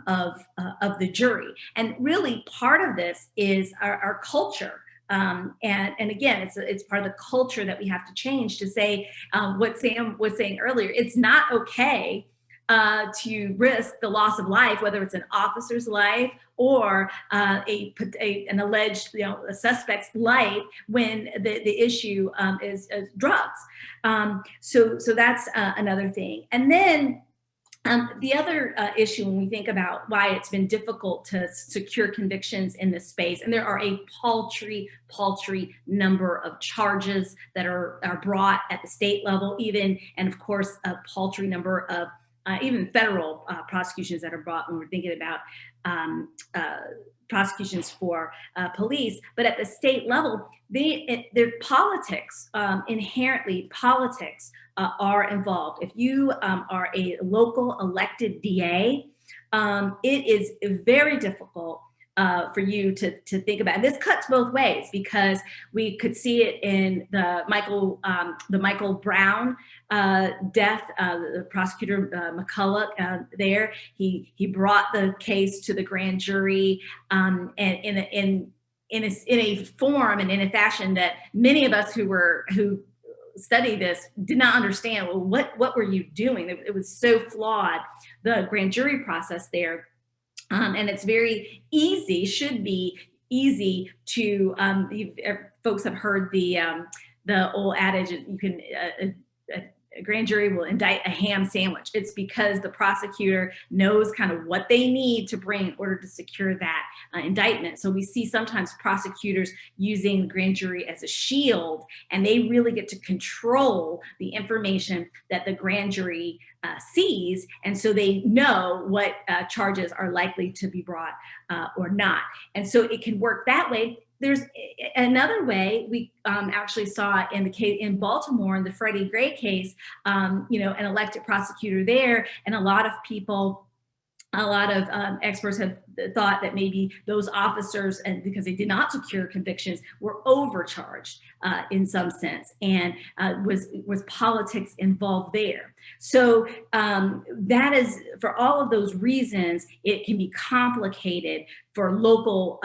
F: of the jury. And really part of this is our culture. And again, it's part of the culture that we have to change to say what Sam was saying earlier. It's not okay to risk the loss of life, whether it's an officer's life or an alleged a suspect's life, when the issue is drugs. So that's another thing. And then the other issue when we think about why it's been difficult to secure convictions in this space, and there are a paltry number of charges that are brought at the state level, and of course a paltry number of even federal prosecutions that are brought when we're thinking about prosecutions for police. But at the state level, their politics, inherently politics are involved. If you are a local elected DA, it is very difficult for you to think about. And this cuts both ways, because we could see it in the Michael Brown death. The prosecutor McCulloch there, he brought the case to the grand jury, and in a form and in a fashion that many of us who study this did not understand. Well, what were you doing? It was so flawed, the grand jury process there. And it's very easy, should be easy to, folks have heard the old adage, you can, a grand jury will indict a ham sandwich. It's because the prosecutor knows kind of what they need to bring in order to secure that indictment. So we see sometimes prosecutors using the grand jury as a shield, and they really get to control the information that the grand jury sees, and so they know what charges are likely to be brought or not. And so it can work that way. There's another way we actually saw in the case in Baltimore in the Freddie Gray case, an elected prosecutor there, and a lot of people a lot of experts have thought that maybe those officers, and because they did not secure convictions, were overcharged in some sense, and was politics involved there. So that is, for all of those reasons, it can be complicated for local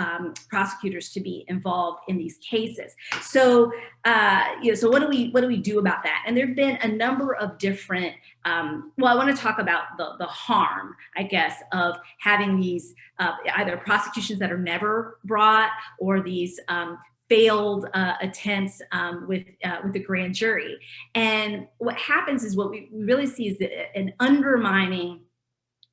F: prosecutors to be involved in these cases. So, so what do we do about that? And there've been a number of different. Well, I want to talk about the harm, I guess, of having these either prosecutions that are never brought, or these failed attempts with the grand jury. And what happens is, what we really see is an undermining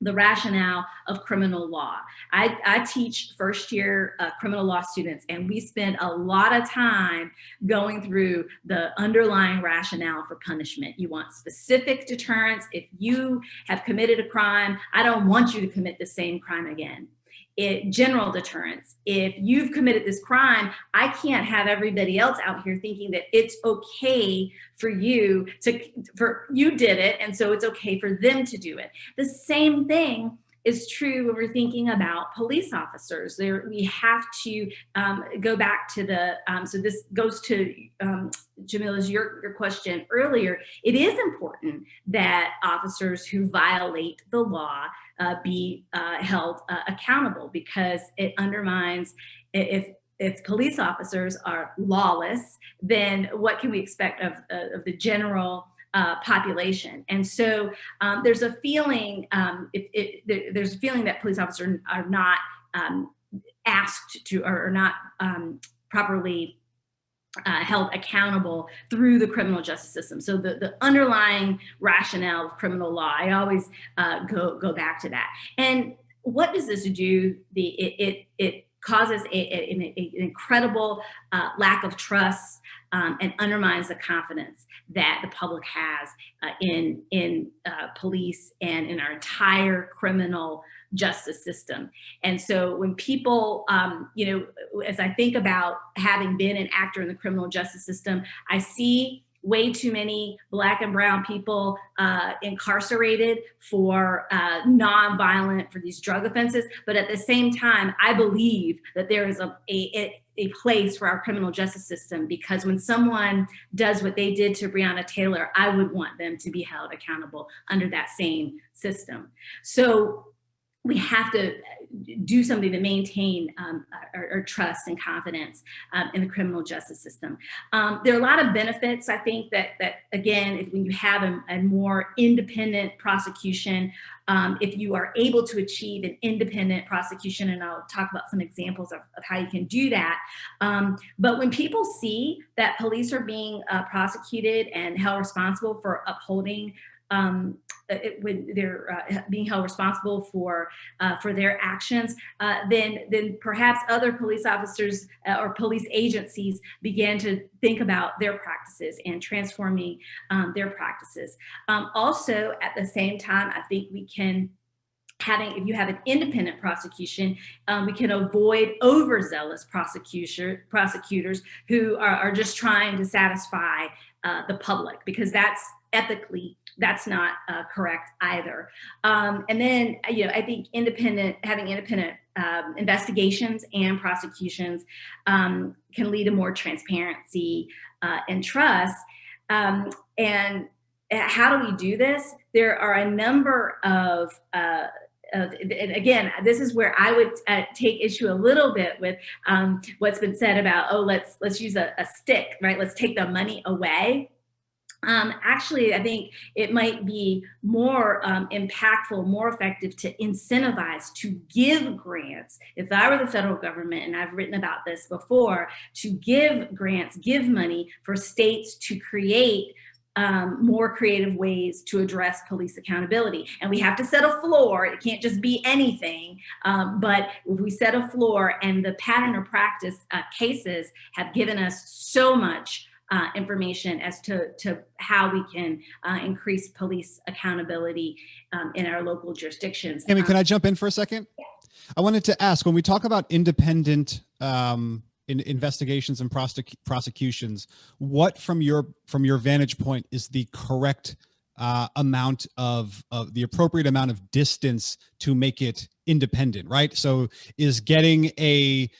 F: the rationale of criminal law. I teach first year criminal law students, and we spend a lot of time going through the underlying rationale for punishment. You want specific deterrence. If you have committed a crime, I don't want you to commit the same crime again. General deterrence. If you've committed this crime, I can't have everybody else out here thinking that it's okay for you you did it, and so it's okay for them to do it. The same thing is true when we're thinking about police officers. We have to go back to the, so this goes to Jamila's, your question earlier. It is important that officers who violate the law be held accountable, because it undermines, if police officers are lawless, then what can we expect of the general population? And so there's a feeling, there's a feeling that police officers are not asked to, or not properly held accountable through the criminal justice system. So the underlying rationale of criminal law, I always go back to that. And what does this do? It causes an incredible lack of trust, and undermines the confidence that the public has in police and in our entire criminal justice system. And so when people, as I think about having been an actor in the criminal justice system, I see way too many Black and brown people incarcerated for nonviolent, for these drug offenses. But at the same time, I believe that there is a place for our criminal justice system, because when someone does what they did to Breonna Taylor, I would want them to be held accountable under that same system. So we have to do something to maintain our trust and confidence in the criminal justice system. There are a lot of benefits, I think, that again, when you have a more independent prosecution, if you are able to achieve an independent prosecution, and I'll talk about some examples of how you can do that. But when people see that police are being prosecuted and held responsible for upholding, when they're being held responsible for their actions, then perhaps other police officers or police agencies began to think about their practices and transforming their practices. Also, at the same time, I think we can, if you have an independent prosecution, we can avoid overzealous prosecutors who are just trying to satisfy the public, because ethically, that's not correct either. And then, I think having independent investigations and prosecutions can lead to more transparency and trust. And how do we do this? There are a number of and again, this is where I would take issue a little bit with what's been said about, oh, let's use a stick, right? Let's take the money away. Actually, I think it might be more impactful, more effective to incentivize, to give grants. If I were the federal government, and I've written about this before, to give grants, give money for states to create more creative ways to address police accountability. And we have to set a floor. It can't just be anything. But if we set a floor, and the pattern or practice cases have given us so much information as to how we can increase police accountability in our local jurisdictions.
C: Amy, can I jump in for a second?
F: Yeah.
C: I wanted to ask, when we talk about independent in investigations and prosecutions, what from your vantage point is the correct amount of the appropriate amount of distance to make it independent, right? So is getting a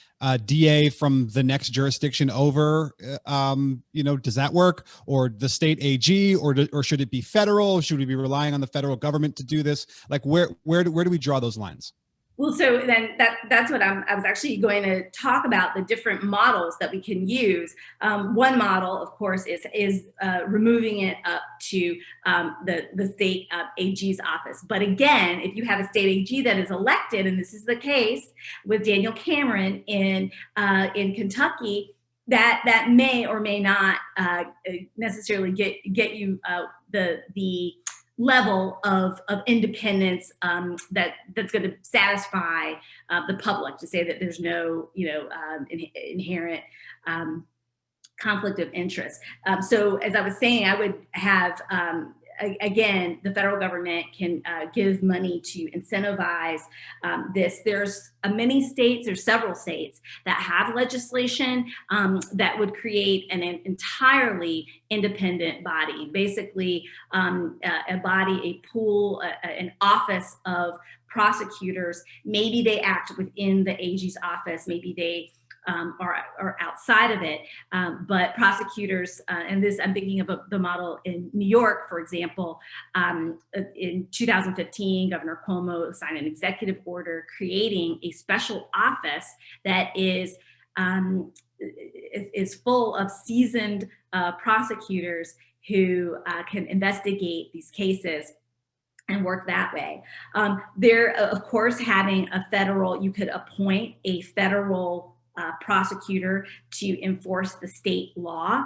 C: DA from the next jurisdiction over, does that work? Or the state AG, or should it be federal? Should we be relying on the federal government to do this? Like where do we draw those lines?
F: Well, so then that's what I was actually going to talk about, the different models that we can use. One model, of course, is removing it up to the state AG's office. But again, if you have a state AG that is elected, and this is the case with Daniel Cameron in Kentucky, that may or may not necessarily get you the level of independence that's going to satisfy the public, to say that there's no inherent conflict of interest. So as I was saying, I would have again, the federal government can give money to incentivize this. There's several states that have legislation that would create an entirely independent body, basically a body, a pool, an office of prosecutors. Maybe they act within the AG's office, maybe they are outside of it, but prosecutors, and this I'm thinking of the model in New York, for example. In 2015, Governor Cuomo signed an executive order creating a special office that is full of seasoned prosecutors who can investigate these cases and work that way. There, of course, having you could appoint a federal prosecutor to enforce the state law.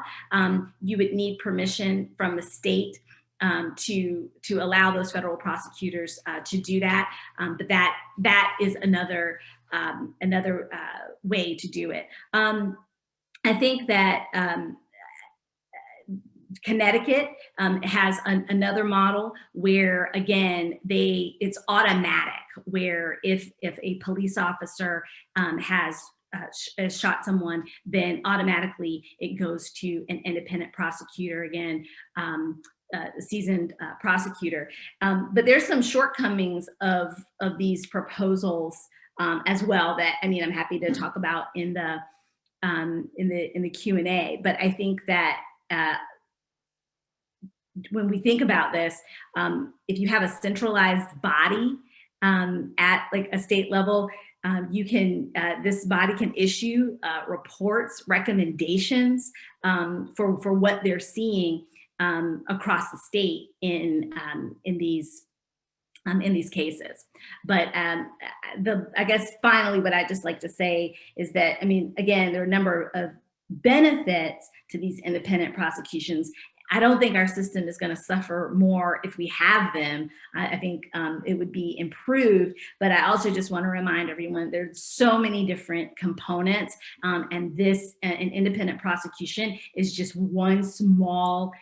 F: You would need permission from the state to allow those federal prosecutors to do that. But that is another way to do it. I think that Connecticut has another model where, again, it's automatic, where if a police officer has shot someone, then automatically it goes to an independent prosecutor, again, a seasoned prosecutor. But there's some shortcomings of these proposals as well that, I'm happy to talk about in the Q&A. But I think that when we think about this, if you have a centralized body at like a state level, this body can issue reports, recommendations for what they're seeing across the state in these cases. But I guess finally, what I'd just like to say is that, again, there are a number of benefits to these independent prosecutions. I don't think our system is going to suffer more if we have them. I think it would be improved, but I also just want to remind everyone there's so many different components, and an independent prosecution is just one small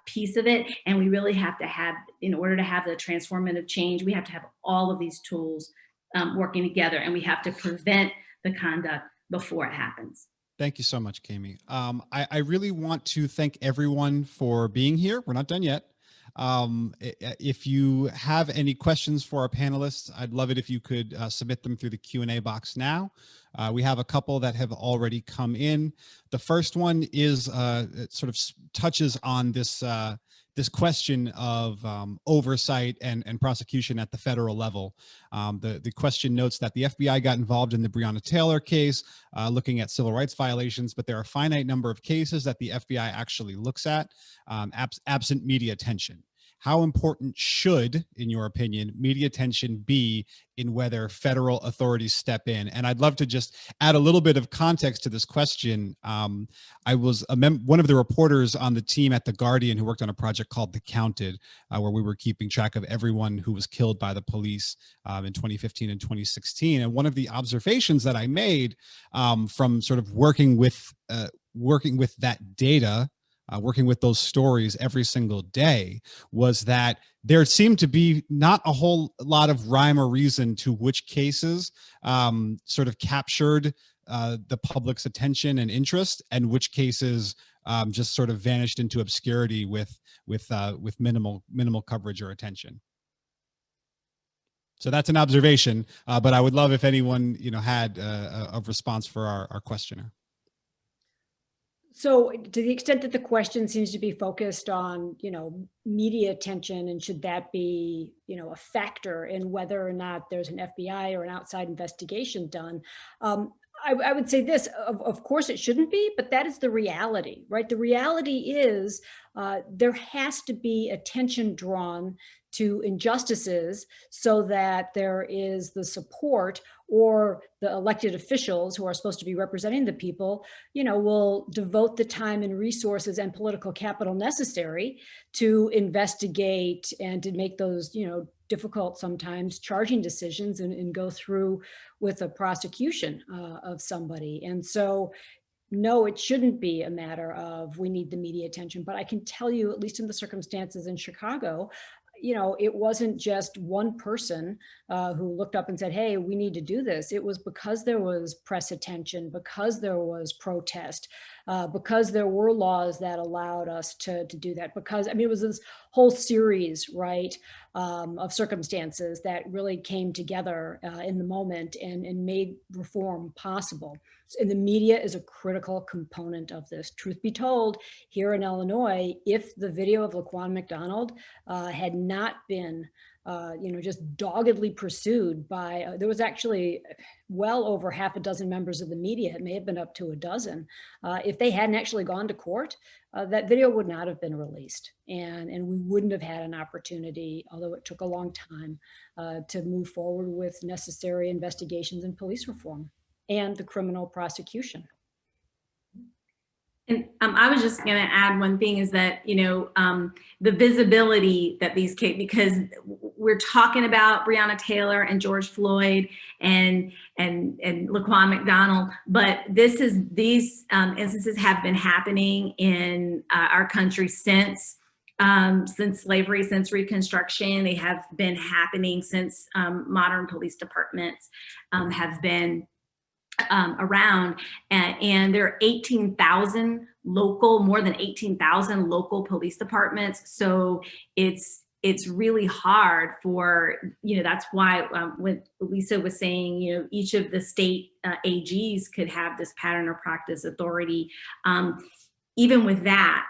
F: piece of it. And we really have to have, in order to have the transformative change, we have to have all of these tools working together, and we have to prevent the conduct before it happens.
C: Thank you so much, Kami. I really want to thank everyone for being here. We're not done yet. If you have any questions for our panelists, I'd love it if you could submit them through the Q&A box now. We have a couple that have already come in. The first one is it sort of touches on this this question of oversight and prosecution at the federal level. The question notes that the FBI got involved in the Breonna Taylor case, looking at civil rights violations, but there are a finite number of cases that the FBI actually looks at, absent media attention. How important should, in your opinion, media attention be in whether federal authorities step in? And I'd love to just add a little bit of context to this question. I was one of the reporters on the team at The Guardian who worked on a project called The Counted, where we were keeping track of everyone who was killed by the police in 2015 and 2016. And one of the observations that I made from sort of working with that data, working with those stories every single day, was that there seemed to be not a whole lot of rhyme or reason to which cases sort of captured the public's attention and interest, and which cases just sort of vanished into obscurity with minimal coverage or attention. So that's an observation, but I would love if anyone had a response for our questioner.
D: So to the extent that the question seems to be focused on, media attention, and should that be, a factor in whether or not there's an FBI or an outside investigation done, I would say this, of course it shouldn't be, but that is the reality, right? The reality is there has to be attention drawn to injustices so that there is the support, or the elected officials who are supposed to be representing the people, will devote the time and resources and political capital necessary to investigate and to make those, difficult sometimes charging decisions and go through with a prosecution of somebody. And so, no, it shouldn't be a matter of we need the media attention, but I can tell you, at least in the circumstances in Chicago, it wasn't just one person who looked up and said, hey, we need to do this. It was because there was press attention, because there was protest, because there were laws that allowed us to do that, because, it was this whole series, right, of circumstances that really came together in the moment and made reform possible. And the media is a critical component of this. Truth be told, here in Illinois, if the video of Laquan McDonald had not been, just doggedly pursued by, there was actually well over half a dozen members of the media, it may have been up to a dozen. If they hadn't actually gone to court, that video would not have been released. And we wouldn't have had an opportunity, although it took a long time, to move forward with necessary investigations and police reform and the criminal prosecution.
F: And I was just going to add one thing is that, the visibility that these cases, because we're talking about Breonna Taylor and George Floyd and Laquan McDonald, but these instances have been happening in our country since slavery, since Reconstruction. They have been happening since modern police departments have been around, and there are 18,000 more than 18,000 local police departments. So it's really hard for, that's why when Lisa was saying, each of the state AGs could have this pattern or practice authority. Even with that,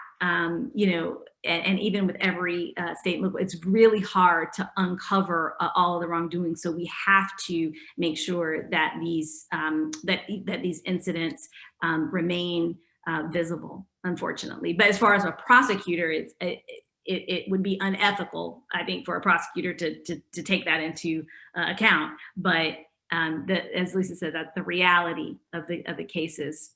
F: and even with every state and local, it's really hard to uncover all of the wrongdoing. So we have to make sure that these that these incidents remain visible, unfortunately. But as far as a prosecutor, it would be unethical, I think, for a prosecutor to take that into account. But as Lisa said, that's the reality of the cases.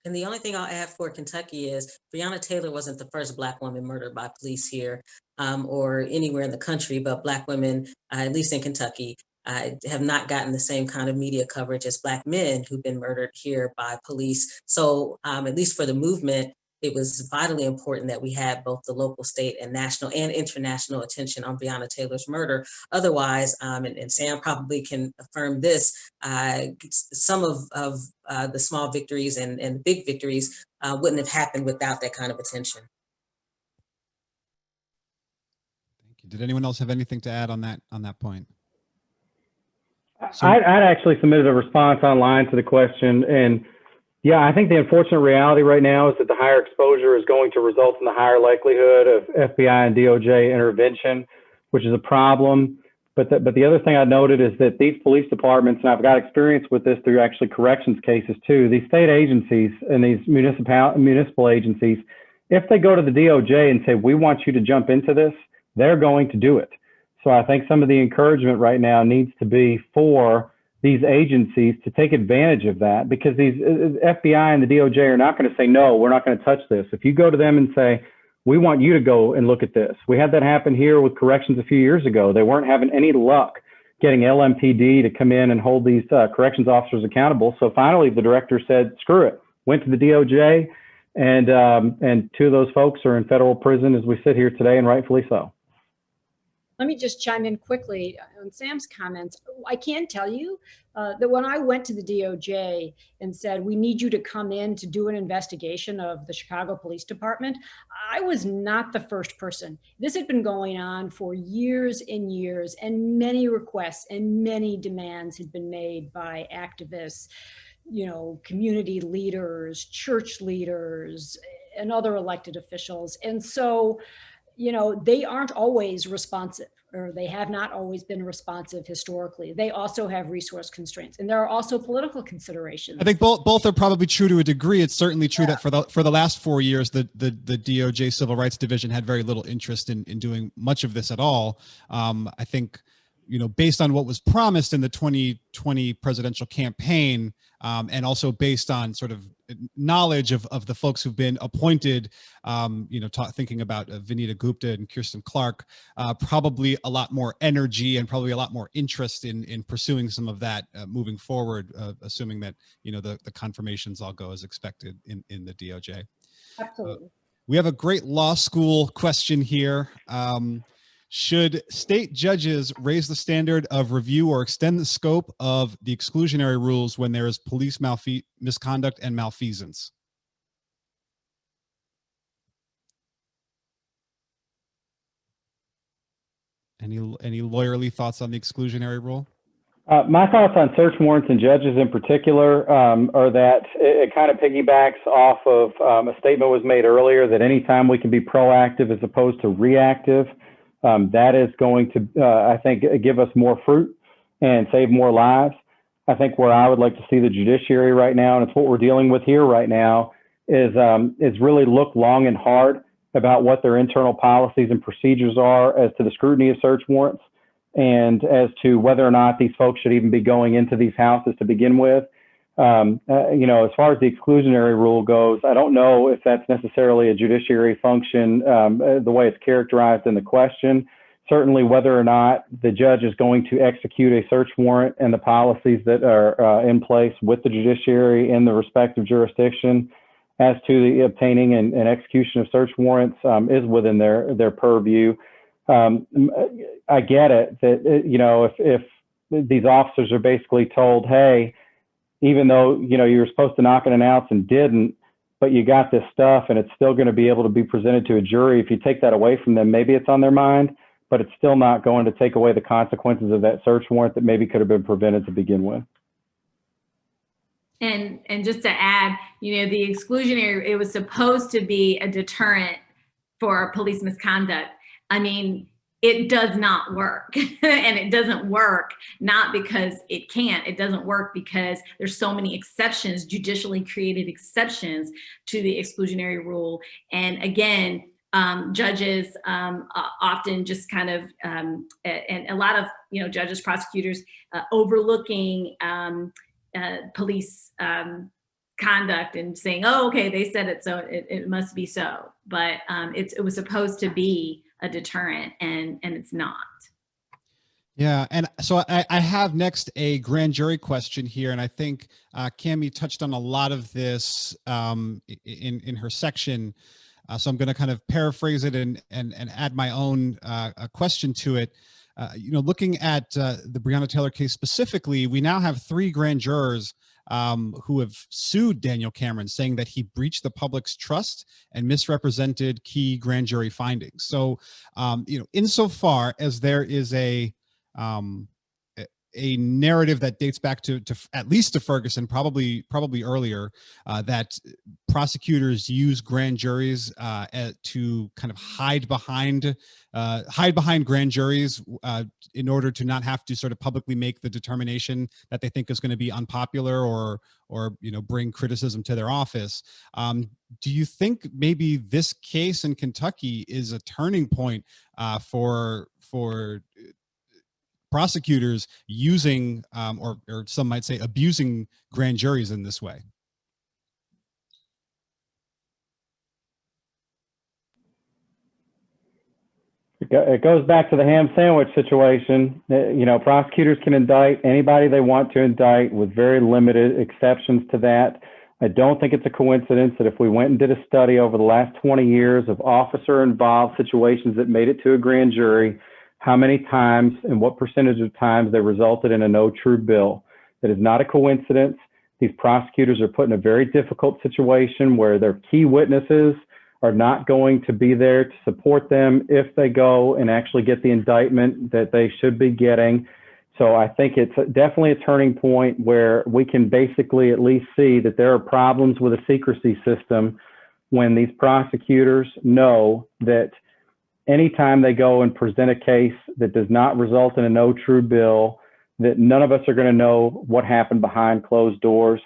E: And the only thing I'll add for Kentucky is Breonna Taylor wasn't the first Black woman murdered by police here or anywhere in the country, but Black women, at least in Kentucky, have not gotten the same kind of media coverage as Black men who've been murdered here by police. So at least for the movement, it was vitally important that we had both the local, state, and national and international attention on Breonna Taylor's murder. Otherwise, and Sam probably can affirm this, some of the small victories and big victories wouldn't have happened without that kind of attention.
C: Thank you. Did anyone else have anything to add on that point?
B: I'd actually submitted a response online to the question, and yeah, I think the unfortunate reality right now is that the higher exposure is going to result in the higher likelihood of FBI and DOJ intervention, which is a problem. But the other thing I noted is that these police departments, and I've got experience with this through actually corrections cases too, these state agencies and these municipal agencies, if they go to the DOJ and say, we want you to jump into this, they're going to do it. So I think some of the encouragement right now needs to be for these agencies to take advantage of that, because these FBI and the DOJ are not going to say, no, we're not going to touch this. If you go to them and say, we want you to go and look at this. We had that happen here with corrections a few years ago. They weren't having any luck getting LMPD to come in and hold these corrections officers accountable. So finally, the director said, screw it, went to the DOJ, and two of those folks are in federal prison as we sit here today, and rightfully so.
D: Let me just chime in quickly on Sam's comments. I can tell you that when I went to the DOJ and said, we need you to come in to do an investigation of the Chicago Police Department, I was not the first person. This had been going on for years and years, and many requests and many demands had been made by activists, community leaders, church leaders, and other elected officials. And so, they aren't always responsive, or they have not always been responsive historically. They also have resource constraints, and there are also political considerations.
C: I think both are probably true to a degree. It's certainly true that for the last 4 years, the DOJ Civil Rights Division had very little interest in doing much of this at all. I think, based on what was promised in the 2020 presidential campaign, and also based on sort of knowledge of the folks who've been appointed, thinking about Vinita Gupta and Kirsten Clark, probably a lot more energy and probably a lot more interest in pursuing some of that moving forward, assuming that, the confirmations all go as expected in the DOJ.
D: Absolutely.
C: We have a great law school question here. Should state judges raise the standard of review or extend the scope of the exclusionary rules when there is police misconduct and malfeasance? Any lawyerly thoughts on the exclusionary rule?
B: My thoughts on search warrants and judges in particular are that it kind of piggybacks off of a statement was made earlier that anytime we can be proactive as opposed to reactive, that is going to, I think, give us more fruit and save more lives. I think where I would like to see the judiciary right now, and it's what we're dealing with here right now, is really look long and hard about what their internal policies and procedures are as to the scrutiny of search warrants and as to whether or not these folks should even be going into these houses to begin with. As far as the exclusionary rule goes, I don't know if that's necessarily a judiciary function the way it's characterized in the question. Certainly whether or not the judge is going to execute a search warrant and the policies that are in place with the judiciary in the respective jurisdiction as to the obtaining and execution of search warrants is within their purview. I get it that, if these officers are basically told, hey, even though, you were supposed to knock and announce and didn't, but you got this stuff and it's still going to be able to be presented to a jury. If you take that away from them, maybe it's on their mind, but it's still not going to take away the consequences of that search warrant that maybe could have been prevented to begin with.
F: And just to add, the exclusionary, it was supposed to be a deterrent for police misconduct. I mean, it does not work. And it doesn't work not because it can't. It doesn't work because there's so many exceptions, judicially created exceptions to the exclusionary rule. And again, judges often just kind of, and a lot of judges, prosecutors overlooking police conduct and saying, oh, okay, they said it, so it must be so. But it was supposed to be a deterrent, and it's not.
C: Yeah, and so I have next a grand jury question here, and I think Cammie touched on a lot of this in her section. So I'm going to kind of paraphrase it and add my own question to it. Looking at the Breonna Taylor case specifically, we now have 3 grand jurors who have sued Daniel Cameron, saying that he breached the public's trust and misrepresented key grand jury findings. So, insofar as there is a narrative that dates back to at least to Ferguson, probably earlier, that prosecutors use grand juries to kind of hide behind grand juries in order to not have to sort of publicly make the determination that they think is going to be unpopular or bring criticism to their office. Do you think maybe this case in Kentucky is a turning point for prosecutors using, or some might say abusing grand juries in this way?
B: It goes back to the ham sandwich situation. Prosecutors can indict anybody they want to indict with very limited exceptions to that. I don't think it's a coincidence that if we went and did a study over the last 20 years of officer-involved situations that made it to a grand jury, how many times and what percentage of times they resulted in a no true bill. That is not a coincidence. These prosecutors are put in a very difficult situation where their key witnesses are not going to be there to support them if they go and actually get the indictment that they should be getting. So I think it's definitely a turning point where we can basically at least see that there are problems with a secrecy system when these prosecutors know that anytime they go and present a case that does not result in a no true bill, that none of us are going to know what happened behind closed doors.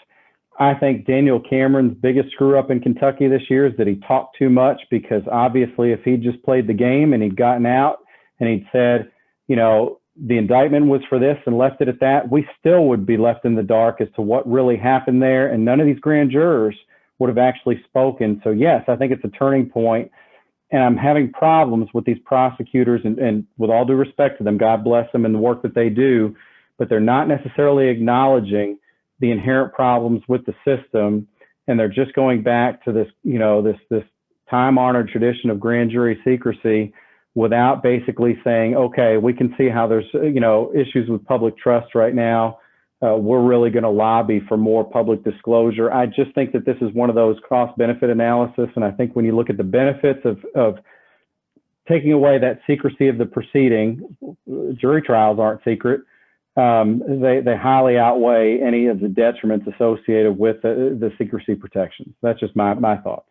B: I think Daniel Cameron's biggest screw up in Kentucky this year is that he talked too much, because obviously if he just played the game and he'd gotten out and he'd said, you know, the indictment was for this and left it at that, we still would be left in the dark as to what really happened there. And none of these grand jurors would have actually spoken. So yes, I think it's a turning point. And I'm having problems with these prosecutors, and with all due respect to them, God bless them and the work that they do, but they're not necessarily acknowledging the inherent problems with the system. And they're just going back to this, you know, this time-honored tradition of grand jury secrecy without basically saying, okay, we can see how there's, you know, issues with public trust right now. We're really going to lobby for more public disclosure. I just think that this is one of those cost-benefit analysis. And I think when you look at the benefits of taking away that secrecy of the proceeding, jury trials aren't secret, they highly outweigh any of the detriments associated with the secrecy protections. That's just my thoughts.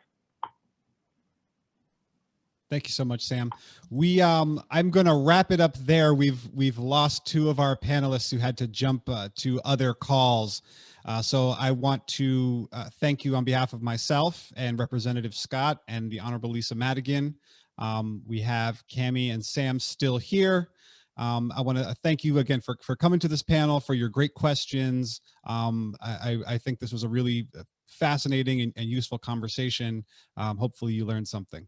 C: Thank you so much, Sam. I'm going to wrap it up there. We've lost two of our panelists who had to jump to other calls. So I want to thank you on behalf of myself and Representative Scott and the Honorable Lisa Madigan. We have Cammie and Sam still here. I want to thank you again for coming to this panel, for your great questions. I think this was a really fascinating and useful conversation. Hopefully you learned something.